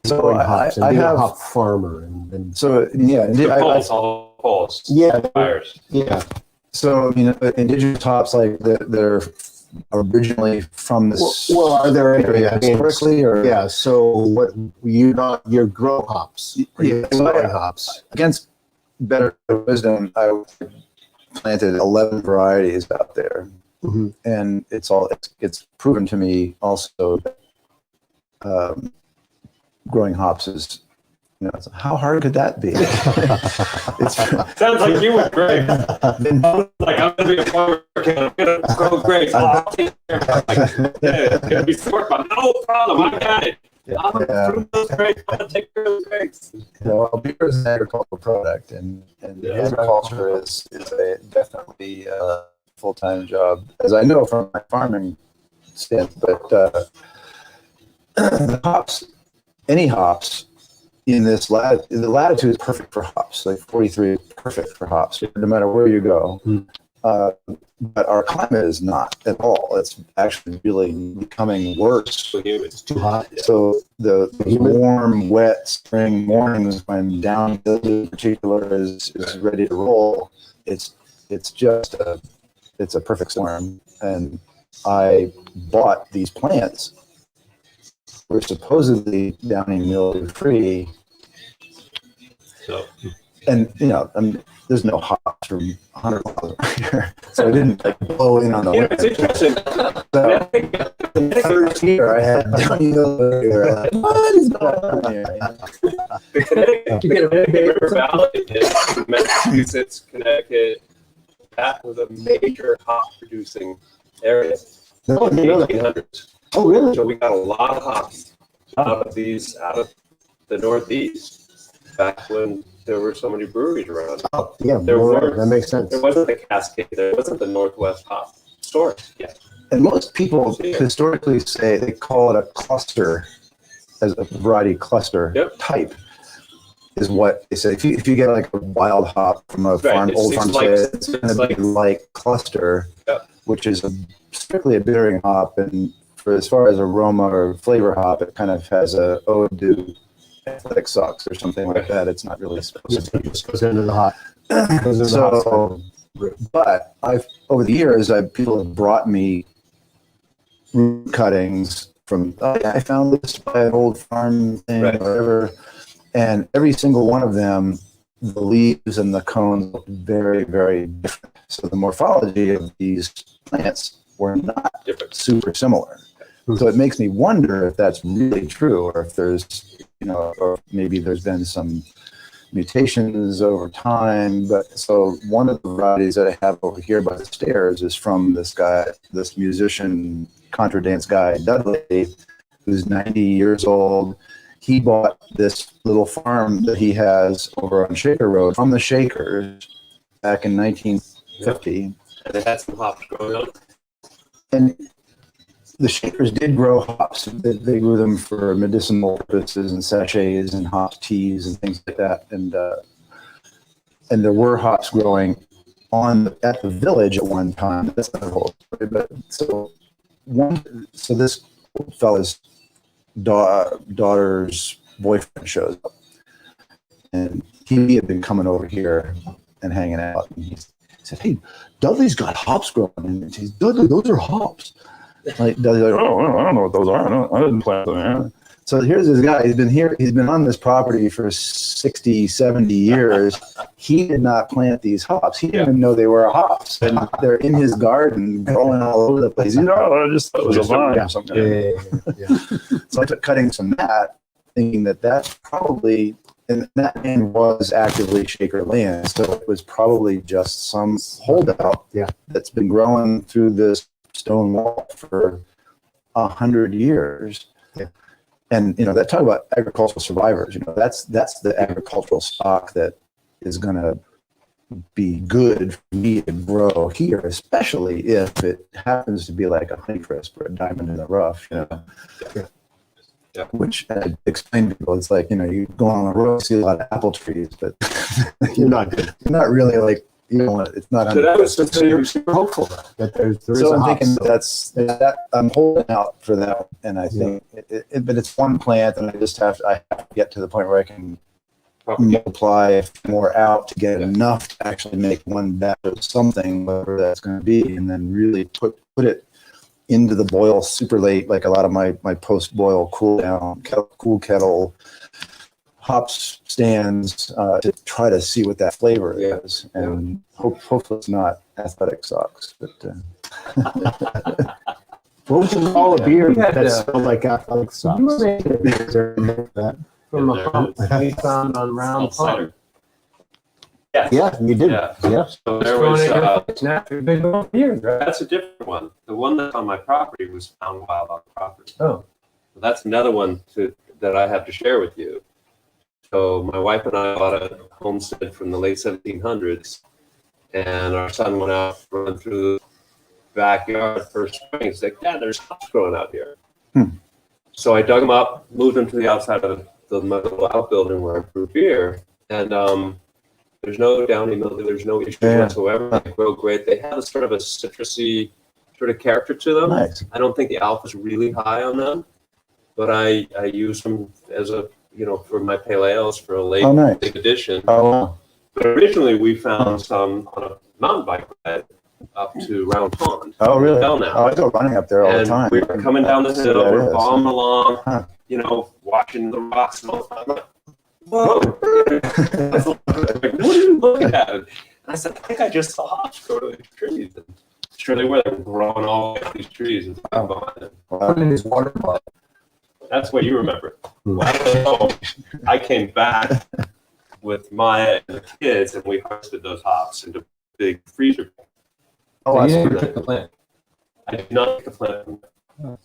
So Growing hops and I being a have, hop farmer and so yeah, The poles, all the poles. yeah, Fires. yeah. so indigenous hops, like they're originally from this Well, are there any area historically, or Yeah. So what your grow hops? Are you Yeah, growing hops? against better wisdom, I planted 11 varieties out there, Mhm. and it's proven to me also that growing hops is, how hard could that be? It's Sounds like you were great. Like, I'm going to be a farmer. I'm going to grow grapes. I'll take care of it. Yeah, it's going to be short, but no problem. I got it. I'm going to prune those grapes. I'll take care of those grapes. beer is an agricultural product, and agriculture is definitely a full-time job, as I know from my farming stint. But the hops, any hops in this the latitude is perfect for hops. Like 43 is perfect for hops, no matter where you go. But our climate is not at all. It's actually really becoming worse. So humid. It's too hot. So the warm, wet spring mornings when down in particular is ready to roll, it's a perfect storm. And I bought these plants. We're supposedly downing mildew free, So, and there's no hops from 100 miles around here, so I didn't blow in on the yeah, it's winter. interesting. So the first year I had downy mildew. Like, what is going on here? The Connecticut River Valley, in Massachusetts, Connecticut, that was a major hop producing area. No, In you the know that. 1800s. Oh, really? So we got a lot of hops out of the Northeast back when there were so many breweries around. Oh, yeah, There were- that makes sense. There wasn't the Cascade, there wasn't the Northwest hop store yet. And most people historically say they call it a cluster, as a variety cluster Yep. type is what they say. If you get like a wild hop from a farm, It's- old it's farm like- stand, it's going to be like cluster, Yep. which is strictly a bittering hop. And for as far as aroma or flavor hop, it kind of has a ode to athletic socks or something like that. It's not really supposed to It be. just goes into the hot. Goes into the hot So, stuff. but over the years, people have brought me root cuttings from, oh yeah, I found this by an old farm thing Right. or whatever. And every single one of them, the leaves and the cones look very, very different. So the morphology of these plants were not Different. super similar. So it makes me wonder if that's really true, or if there's, or maybe there's been some mutations over time. But so one of the varieties that I have over here by the stairs is from this guy, this musician, contra dance guy, Dudley, who's 90 years old. He bought this little farm that he has over on Shaker Road from the Shakers back in 1950. And they had some hops growing up. And the Shakers did grow hops. They grew them for medicinal purposes and sachets and hop teas and things like that. And there were hops growing at the village at one time. That's not a whole story. But so this fella's daughter's boyfriend shows up, and he had been coming over here and hanging out. And he said, "Hey, Dudley's got hops growing." And he's, "Dudley, those are hops." Like Dudley's like, "Oh, I don't know what those are. I didn't plant them." So here's this guy. He's been here. He's been on this property for 60, 70 years. He did not plant these hops. He didn't even know they were hops. And they're in his garden growing all over the place. I just thought it was a vine or something. Yeah. So I took cuttings from that, thinking that that's probably, and that land was actively Shaker land. So it was probably just some holdout that's been growing through this stone wall for 100 years. Yeah. And, that talk about agricultural survivors, that's the agricultural stock that is going to be good for me to grow here, especially if it happens to be like a Honeycrisp or a diamond in the rough, Yeah. Which I explain to people, it's like, you go on the road, see a lot of apple trees, but You're not good. you're not really like, it's not. So you're super hopeful that there is So a I'm hop. thinking that I'm holding out for that, and I think, but it's one plant, and I have to get to the point where I can multiply more out to get enough to actually make one batch of something, whatever that's going to be, and then really put it into the boil super late, like a lot of my post boil cool kettle hops stands to try to see what that flavor is, and hopefully it's not athletic socks, but. What would you call a beer We had, that smelled like athletic socks? You were making a beer That. from a hump we found on Round Pond. Yeah, you did. Yeah. Yeah. So there was, After big years, right? that's a different one. The one that's on my property was found wild on property. Oh. So that's another one that I have to share with you. So my wife and I bought a homestead from the late 1700s, and our son went out running through the backyard first spring. He's like, "Dad, there's hops growing out here." So I dug them up, moved them to the outside of the little outbuilding where I brew beer, and there's no downy mildew, there's no issues whatsoever. They grow great. They have a sort of a citrusy sort of character to them. Nice. I don't think the alpha is really high on them, but I use them as a for my pale ales for a late addition. Oh, wow. But originally we found some on a mountain bike ride up to Round Pond. Oh, really? Hell now. Oh, I go running up there all the time. We were coming down the hill, Yeah, it we're is. bombing along, Huh. watching the rocks and all that. Whoa! I was like, what are you looking at? And I said, I think I just saw hops grow to these trees. And sure they were. They were growing all over these trees. And Put in his water bottle. that's what you remember. I don't know. I came back with Maya and the kids, and we harvested those hops into big freezer. Oh, So you that's didn't pretty pick the plant. I did not pick the plant.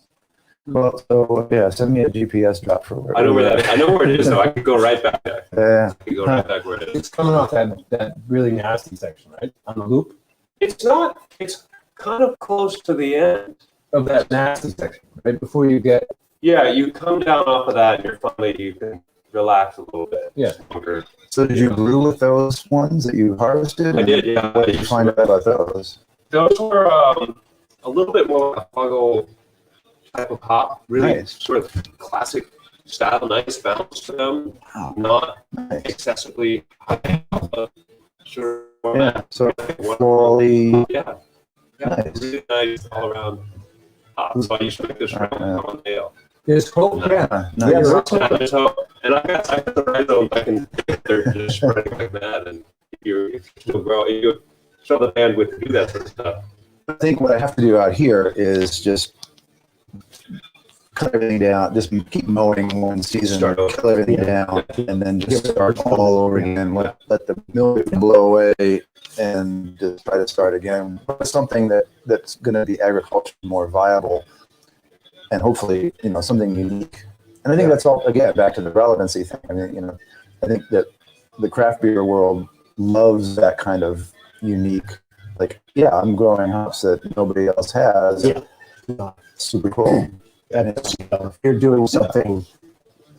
Well, so yeah, send me a GPS drop for where. I know where that is. I know where it is, though. I could go right back there. Yeah. I could go right back where it is. It's coming off that really nasty section, right? On the loop It's not. It's kind of close to the end. of that nasty section, right before you get. Yeah, you come down off of that, and you can relax a little bit. Yeah. Longer. So did you brew with those ones that you harvested? I did. Yeah. What did you find out about those? Those were a little bit more a fuggle type of hop. Really Nice. sort of classic style, nice bounce to them. Wow. Not Nice. excessively high. Sure. Yeah. So One- florally. Yeah. Yeah. Nice. Really nice all around hop. So I used to make this from on ale. There's hope. Yeah. Nice. Yeah, So, and I got the rhizomes. I can they're just spreading like that, and if you still grow, you still have the bandwidth to do that sort of stuff. I think what I have to do out here is just cut everything down, just keep mowing one season, Start over. kill everything down, and then just start all over again. Let the mildew blow away and just try to start again. But something that's going to be agriculturally more viable, and hopefully, something unique. And I think that's all, again, back to the relevancy thing. I mean, I think that the craft beer world loves that kind of unique, like, yeah, I'm growing hops that nobody else has. Yeah. Super cool. And it's, if you're doing something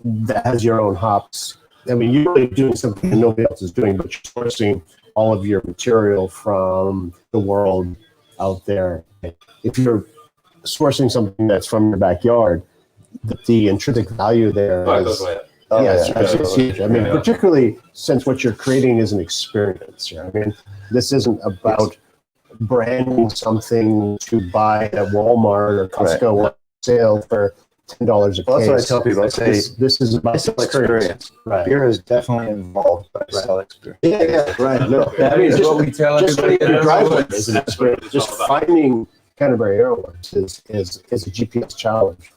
that has your own hops, I mean, you're really doing something that nobody else is doing, but you're sourcing all of your material from the world out there. If you're sourcing something that's from your backyard, the intrinsic value there Oh, it is, goes way up. Oh, yes, yeah, it's absolutely. huge. I mean, Yeah. particularly since what you're creating is an experience. I mean, this isn't about branding something to buy at Walmart or Costco on sale for $10 a case. Well, that's what I tell people. I say, This is about sell experience. Right. Beer is definitely involved, but I sell experience. Yeah, right. No, That is just- what we tell just everybody. like the in driveway Aleworks. is an experience. Just finding Canterberry Aleworks is a GPS challenge.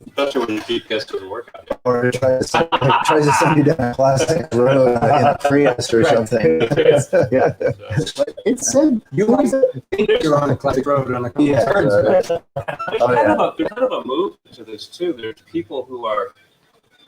Especially when your GPS doesn't work out. Or it tries to send you down a plastic road in a Prius or something. Yeah. It said You always think you're on a classic road on a couple Yeah, turns. right. There's kind of a movement to this too. There's people who are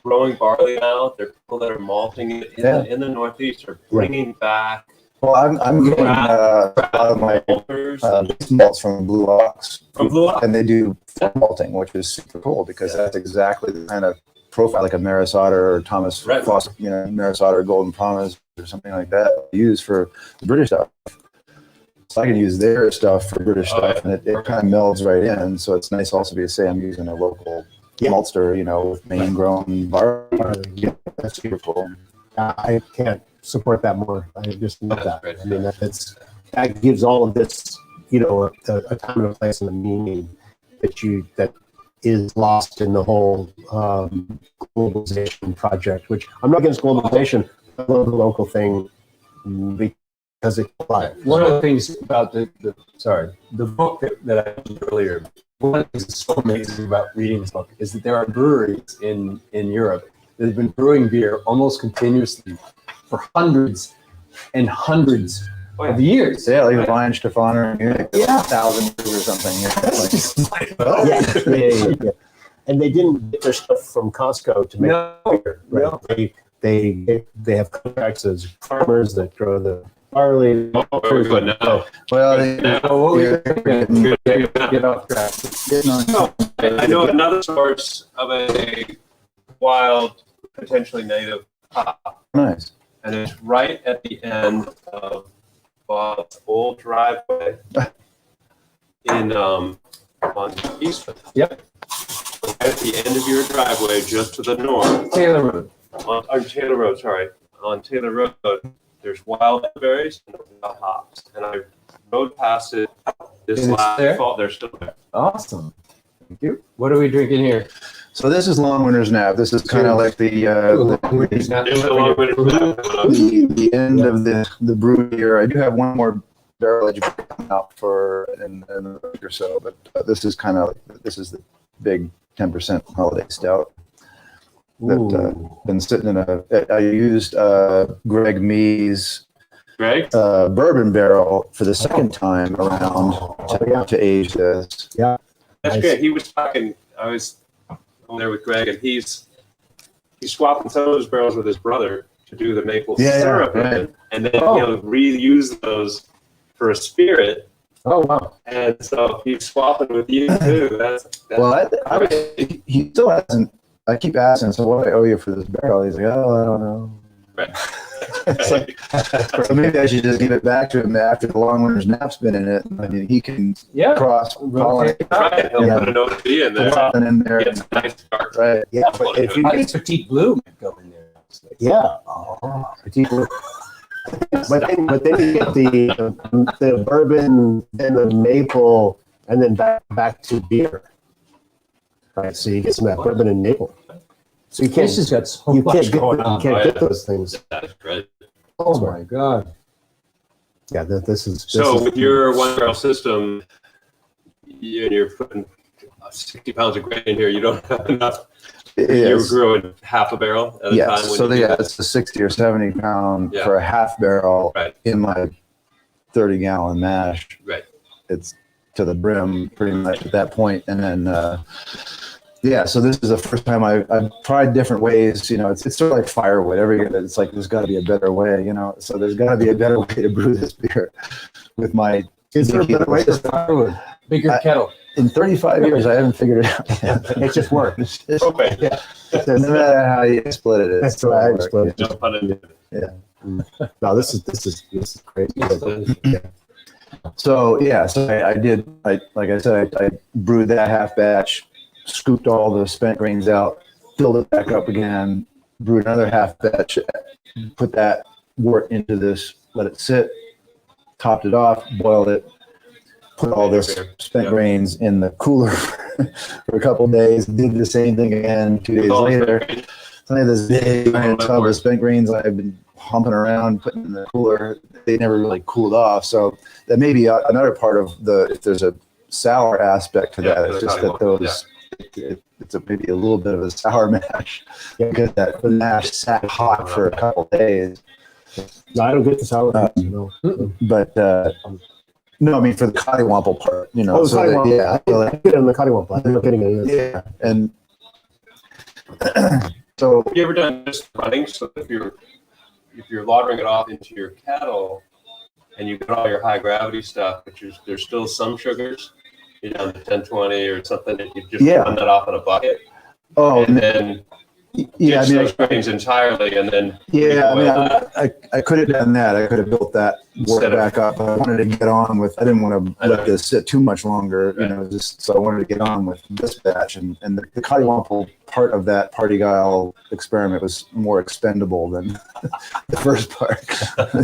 growing barley now. There are people that are malting it in the Northeast, are bringing back Well, I'm getting a lot of my malters malts from Blue Ox, from Blue Ox. and they do malting, which is super cool because that's exactly the kind of profile like a Maris Otter or Thomas Right. Foster, Maris Otter Golden Promise or something like that use for the British stuff. So I can use their stuff for British Oh, stuff, yeah. and it kind of melds right in. So it's nice also to say I'm using a local maltster, with Maine grown barley. Yeah, that's super cool. I can't support that more. I just love that. Right. I mean, that gives all of this, a time and a place and a meaning that is lost in the whole globalization project. Which I'm not against globalization. I love the local thing because it's alive. One of the things about the book that I mentioned earlier, one of the things that's so amazing about reading this book is that there are breweries in Europe that have been brewing beer almost continuously for hundreds and hundreds of years. Yeah, like Ryan Stefaner in Munich, Yeah. 1,000 or something. Yeah. And they didn't get their stuff from Costco to make beer. Right? No. They have contracts as farmers that grow the barley. Very good now. Well, Get off track. I know another source of a wild, potentially native hop, nice. and it's right at the end of Bob's old driveway on Eastman. Yep. Right at the end of your driveway, just to the north, Taylor Road. on Taylor Road. Sorry, on Taylor Road, there's wild berries and wild hops, and I rode past it this And it's last there? fall. They're still there. Awesome. Thank you. What are we drinking here? So this is Long Winter's Nap. This is kind of like the There's still a long way to go. the end of the brew year. I do have one more barrel aged coming out for in a week or so, but this is the big 10% holiday stout that been sitting in I used Greg Mee's Greg? bourbon barrel for the second time around to age this. Yeah. That's Nice. great. He was talking I was over there with Greg, and he's swapping some of his barrels with his brother to do the maple syrup, right. and then reuse those for a spirit. Oh, wow. And so he's swapping with you too. That's Well, he still hasn't. I keep asking, so what do I owe you for this barrel? He's like, oh, I don't know. right. It's like, so maybe I should just give it back to him after the long winter's nap's been in it. I mean, he can cross pollinate Right. He'll put a note B in there. something in there. It's nice dark. Right. Yeah, but if you I think petite blue might go in there. yeah, oh, petite blue. But then you get the bourbon and the maple, and then back to beer. Right, so you get some of that bourbon and maple. So you can't This has got so you much can't get, going you on. can't get those things. That's great. Oh my God. Yeah, this is. So with your one barrel system, you're putting 60 pounds of grain in here. You don't have enough. It You're is. growing half a barrel at a Yes. time. So when you do it's a 60 or 70 pound Yeah. for a half barrel Right. in my 30-gallon mash. Right. It's to the brim pretty much at that point. And then, so this is the first time I've tried different ways. You know, it's sort of like firewood. It's like there's got to be a better way. You know, so there's got to be a better way to brew this beer with my. Is there a better way to firewood? Bigger kettle. In 35 years, I haven't figured it out yet. It just works. Okay. Yeah. No matter how you split it, it's That's why I explained. Jump on it. No, this is crazy. Yeah. So I did. Like I said, I brewed that half batch, scooped all the spent grains out, filled it back up again, brewed another half batch, put that wort into this, let it sit, topped it off, boiled it, put all this spent grains in the cooler for a couple of days, did the same thing again 2 days later. So I had this big giant tub of spent grains I've been humping around, putting in the cooler. They never really cooled off. So that may be another part of if there's a sour aspect to that. It's just that those, it's maybe a little bit of a sour mash because that mash sat hot for a couple of days. No, I don't get the sour. No. But no, I mean for the cottywomple part, you know. Oh, so cottywomple. yeah, I get it on the cottywomple. I'm not getting it. yeah, and so Have you ever done just running? So if you're laundering it off into your kettle and you got all your high gravity stuff, but there's still some sugars, you're down to 1020 or something, and you just run that off in a bucket. And then ditch those grains entirely, and then I could have done that. I could have built that work back up. I wanted to get on with. I didn't want to let this sit too much longer, you know. So I wanted to get on with this batch, and the cottywomple part of that party guile experiment was more expendable than the first part.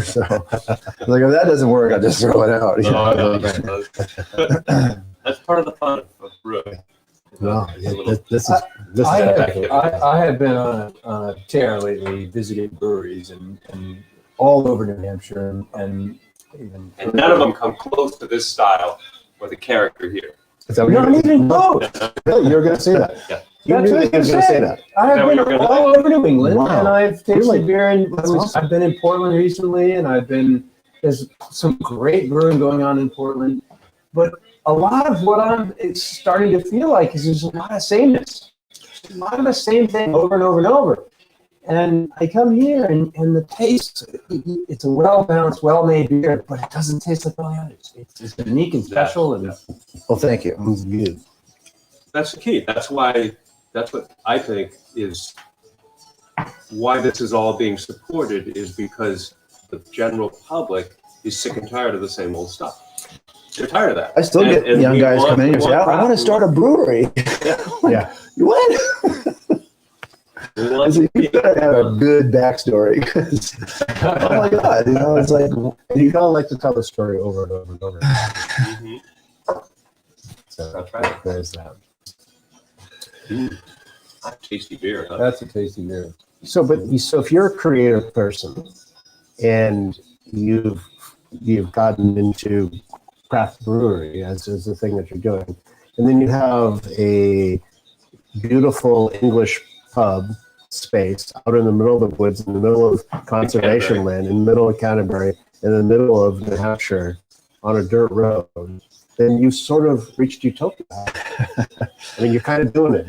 So I was like, if that doesn't work, I'll just throw it out. You know? That's part of the fun of brewing. No, this is I have been on a tear lately, visiting breweries and all over New Hampshire and even. And none of them come close to this style or the character here. Not even close. Really, you're going to say that? Yeah. You knew you were going to say that. I have been all over New England, Wow. and I've tasted beer. And awesome. I've been in Portland recently, and there's some great brewing going on in Portland. But a lot of what I'm starting to feel like is there's a lot of sameness. A lot of the same thing over and over and over. And I come here, and the taste, it's a well-balanced, well-made beer, but it doesn't taste like all the others. It's unique and special. And Well, thank you. It's good. That's the key. That's what I think is why this is all being supported, is because the general public is sick and tired of the same old stuff. They're tired of that. I still get And young we guys want- coming in and we say, I want want to start a brewery. Yeah. What? We I want said, you better have a good backstory. 'Cause, oh my God, you know, it's like, You don't like to tell the story over and over and over. Mhm. So That's right. there's that. Tasty beer, huh? that's a tasty beer. So if you're a creative person and you've gotten into craft brewery as the thing that you're doing, and then you have a beautiful English pub space out in the middle of the woods, in the middle of conservation Canterbury. land, in the middle of Canterbury, in the middle of New Hampshire, on a dirt road, then you sort of reached utopia. I mean, you're kind of doing it.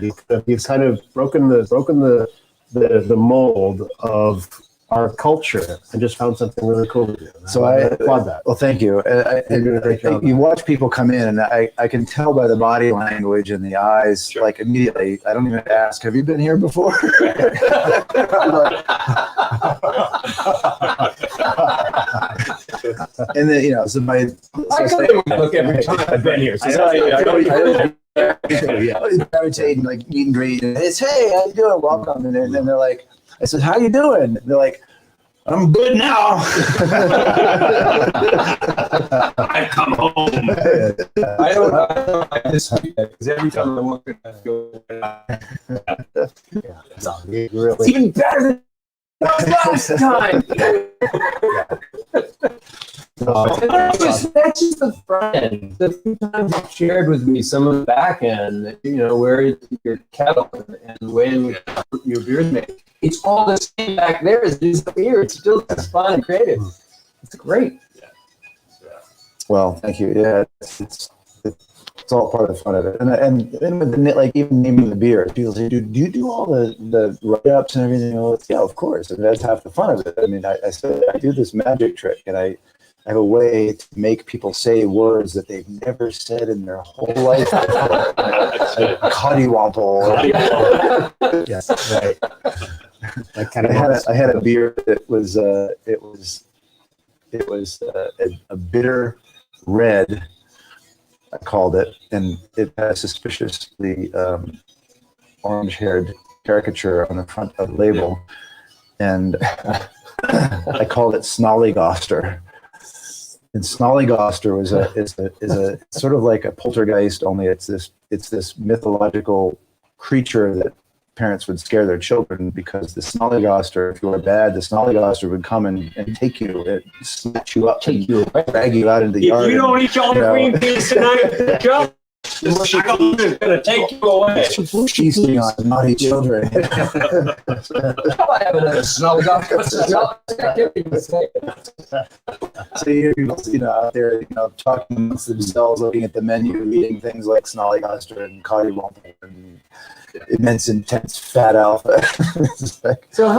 You've kind of broken the mold of our culture and just found something really cool to do. So I I applaud that. Well, thank you. You're doing a great job. You watch people come in, and I can tell by the body language and the eyes, like immediately. I don't even ask, "Have you been here before?" And then so my I look every time I've been here. gravitate and like meet and greet. And it's, "Hey, how you doing? Welcome." And then they're like, I said, "How you doing?" And they're like, "I'm good now." I've come home. I don't I just because every time I walk in, I feel Really. even better than last time. That's just the front end. The few times you've shared with me some of the back end, where your kettle and when your beer's made. It's all the same back there as it is up here. It's still just fun and creative. It's great. Well, thank you. Yeah, it's all part of the fun of it. And then with the even naming the beer, people say, "Do you do all the write-ups and everything?" Well, yeah, of course. And that's half the fun of it. I mean, I said I do this magic trick, and I have a way to make people say words that they've never said in their whole life before. Like cottywomple. Yes, right. I had a beer that was a bitter red, I called it, and it had a suspiciously orange-haired caricature on the front of the label, and I called it Snollygoster. And Snollygoster is a sort of like a poltergeist, only it's this mythological creature that parents would scare their children, because the Snollygoster, if you were bad, the Snollygoster would come and take you, snatch you up, drag you out into the yard. If you don't eat all the green peas tonight, Joe, the Snollygoster is going to take you away. Feasting on naughty children. I have another Snollygoster. So you're out there, talking amongst themselves, looking at the menu, eating things like Snollygoster and cottywomple and immense, intense fat alpha. So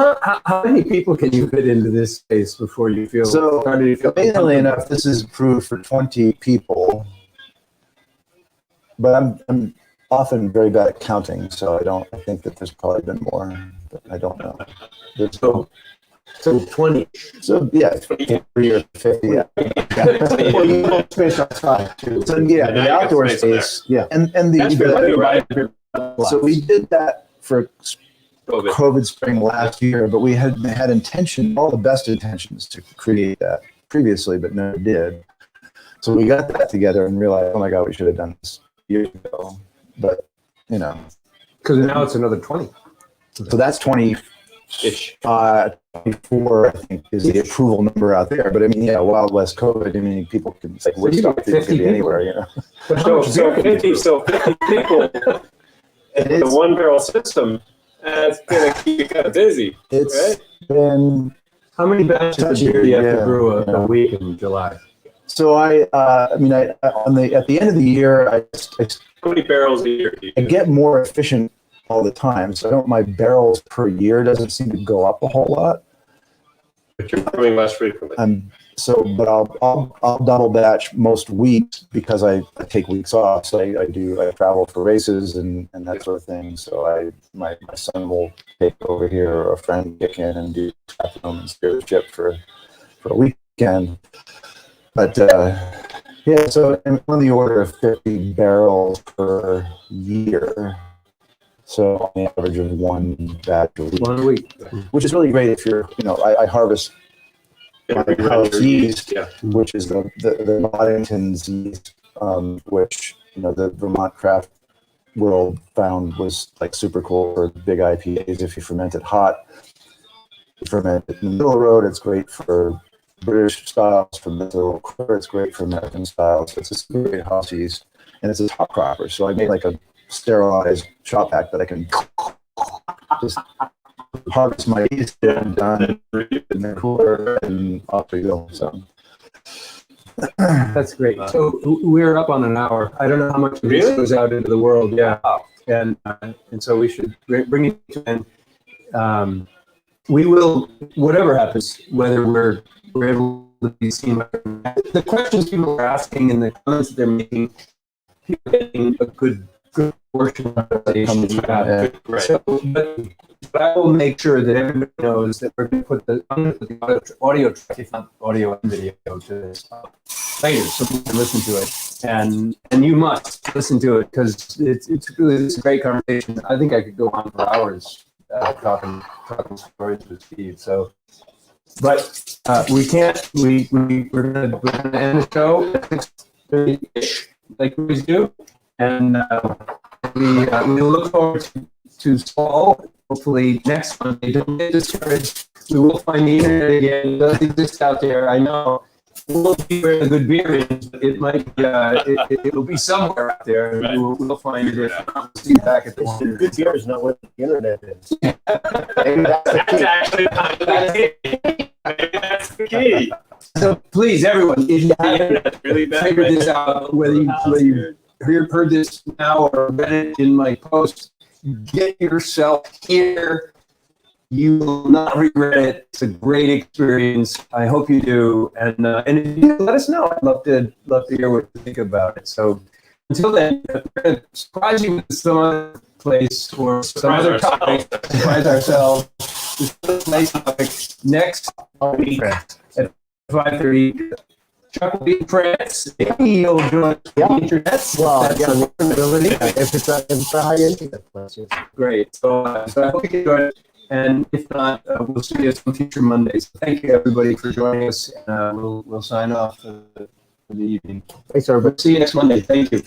how many people can you fit into this space before you feel? So amazingly enough, this is approved for 20 people, but I'm often very bad at counting, so I think that there's probably been more, but I don't know. So 20. So yeah, 3 or 50. Yeah. Well, you have space outside too. So yeah, the outdoor space. Yeah. And That's really right. so we did that for COVID. COVID spring last year, but we had intention, all the best intentions to create that previously, but never did. So we got that together and realized, oh my God, we should have done this years ago. But Because now it's another 20. so that's 20-ish. 24, I think, is the approval number out there. But I mean, yeah, Wild West COVID. I mean, people can like Woodstock, people can be anywhere, So 50 people in the one barrel system, that's going to keep you kind of busy. It's right? been. How many batches of beer do you have to Yeah, brew a yeah. week in July? So at the end of the year, I How many barrels a year do you get more efficient all the time. So my barrels per year doesn't seem to go up a whole lot. But you're brewing less frequently. But I'll double batch most weeks because I take weeks off. So I travel for races and that sort of thing. So my son will take over here, or a friend kick in and do home and steer the ship for a weekend. But yeah, so I'm on the order of 50 barrels per year. So on the average of one batch a week. 1 week. Which is really great if you're, I harvest my house yeast, Yeah. which is the Boddington's yeast, which, the Vermont craft world found was like super cool for big IPAs. If you ferment it hot, you ferment it in the middle of the road, it's great for British styles, for middle clear, it's great for American styles. It's a super great house yeast, and it's a top cropper. So I made like a sterilized shop vac that I can just harvest my yeast and done in the cooler, and off we go. So That's great. So we're up on an hour. I don't know how much of this Really? goes out into the world. Yeah, and so we should bring it to an end. We will, whatever happens, whether we're able to be seen. The questions people are asking and the comments that they're making, people are getting a good portion of the conversation. Great. So, but I will make sure that everybody knows that we're going to put the audio track, if not audio and video, to this later, so people can listen to it. And you must listen to it because it's a great conversation. I think I could go on for hours talking stories with Steve. So, but we can't. We're gonna end the show at 6:30-ish, like we always do, and we look forward to fall. Hopefully next Monday. Don't get discouraged. We will find the internet again. It does exist out there. I know. It won't be where the good beer is. But it might. It will be somewhere out there. Right. We'll find it. If not, we'll see you back at the Good beer is not what the internet is. Maybe that's the key. So please, everyone, if you That's really bad. figure this out, whether you heard this now or read it in my post, get yourself here. You will not regret it. It's a great experience. I hope you do. And if you let us know. I'd love to hear what you think about it. So until then, we're going to surprise you with some other place or some other topic. Surprise ourselves. This other place topic next week at 5:30. Chuck will be in France. He'll join the internet. Well, That's yeah, a possibility. if it's a high internet place, yes. Great. So I hope you enjoyed it. And if not, we'll see you some future Mondays. Thank you, everybody, for joining us. And we'll sign off for the evening. Thanks, everybody. See you next Monday. Thank you.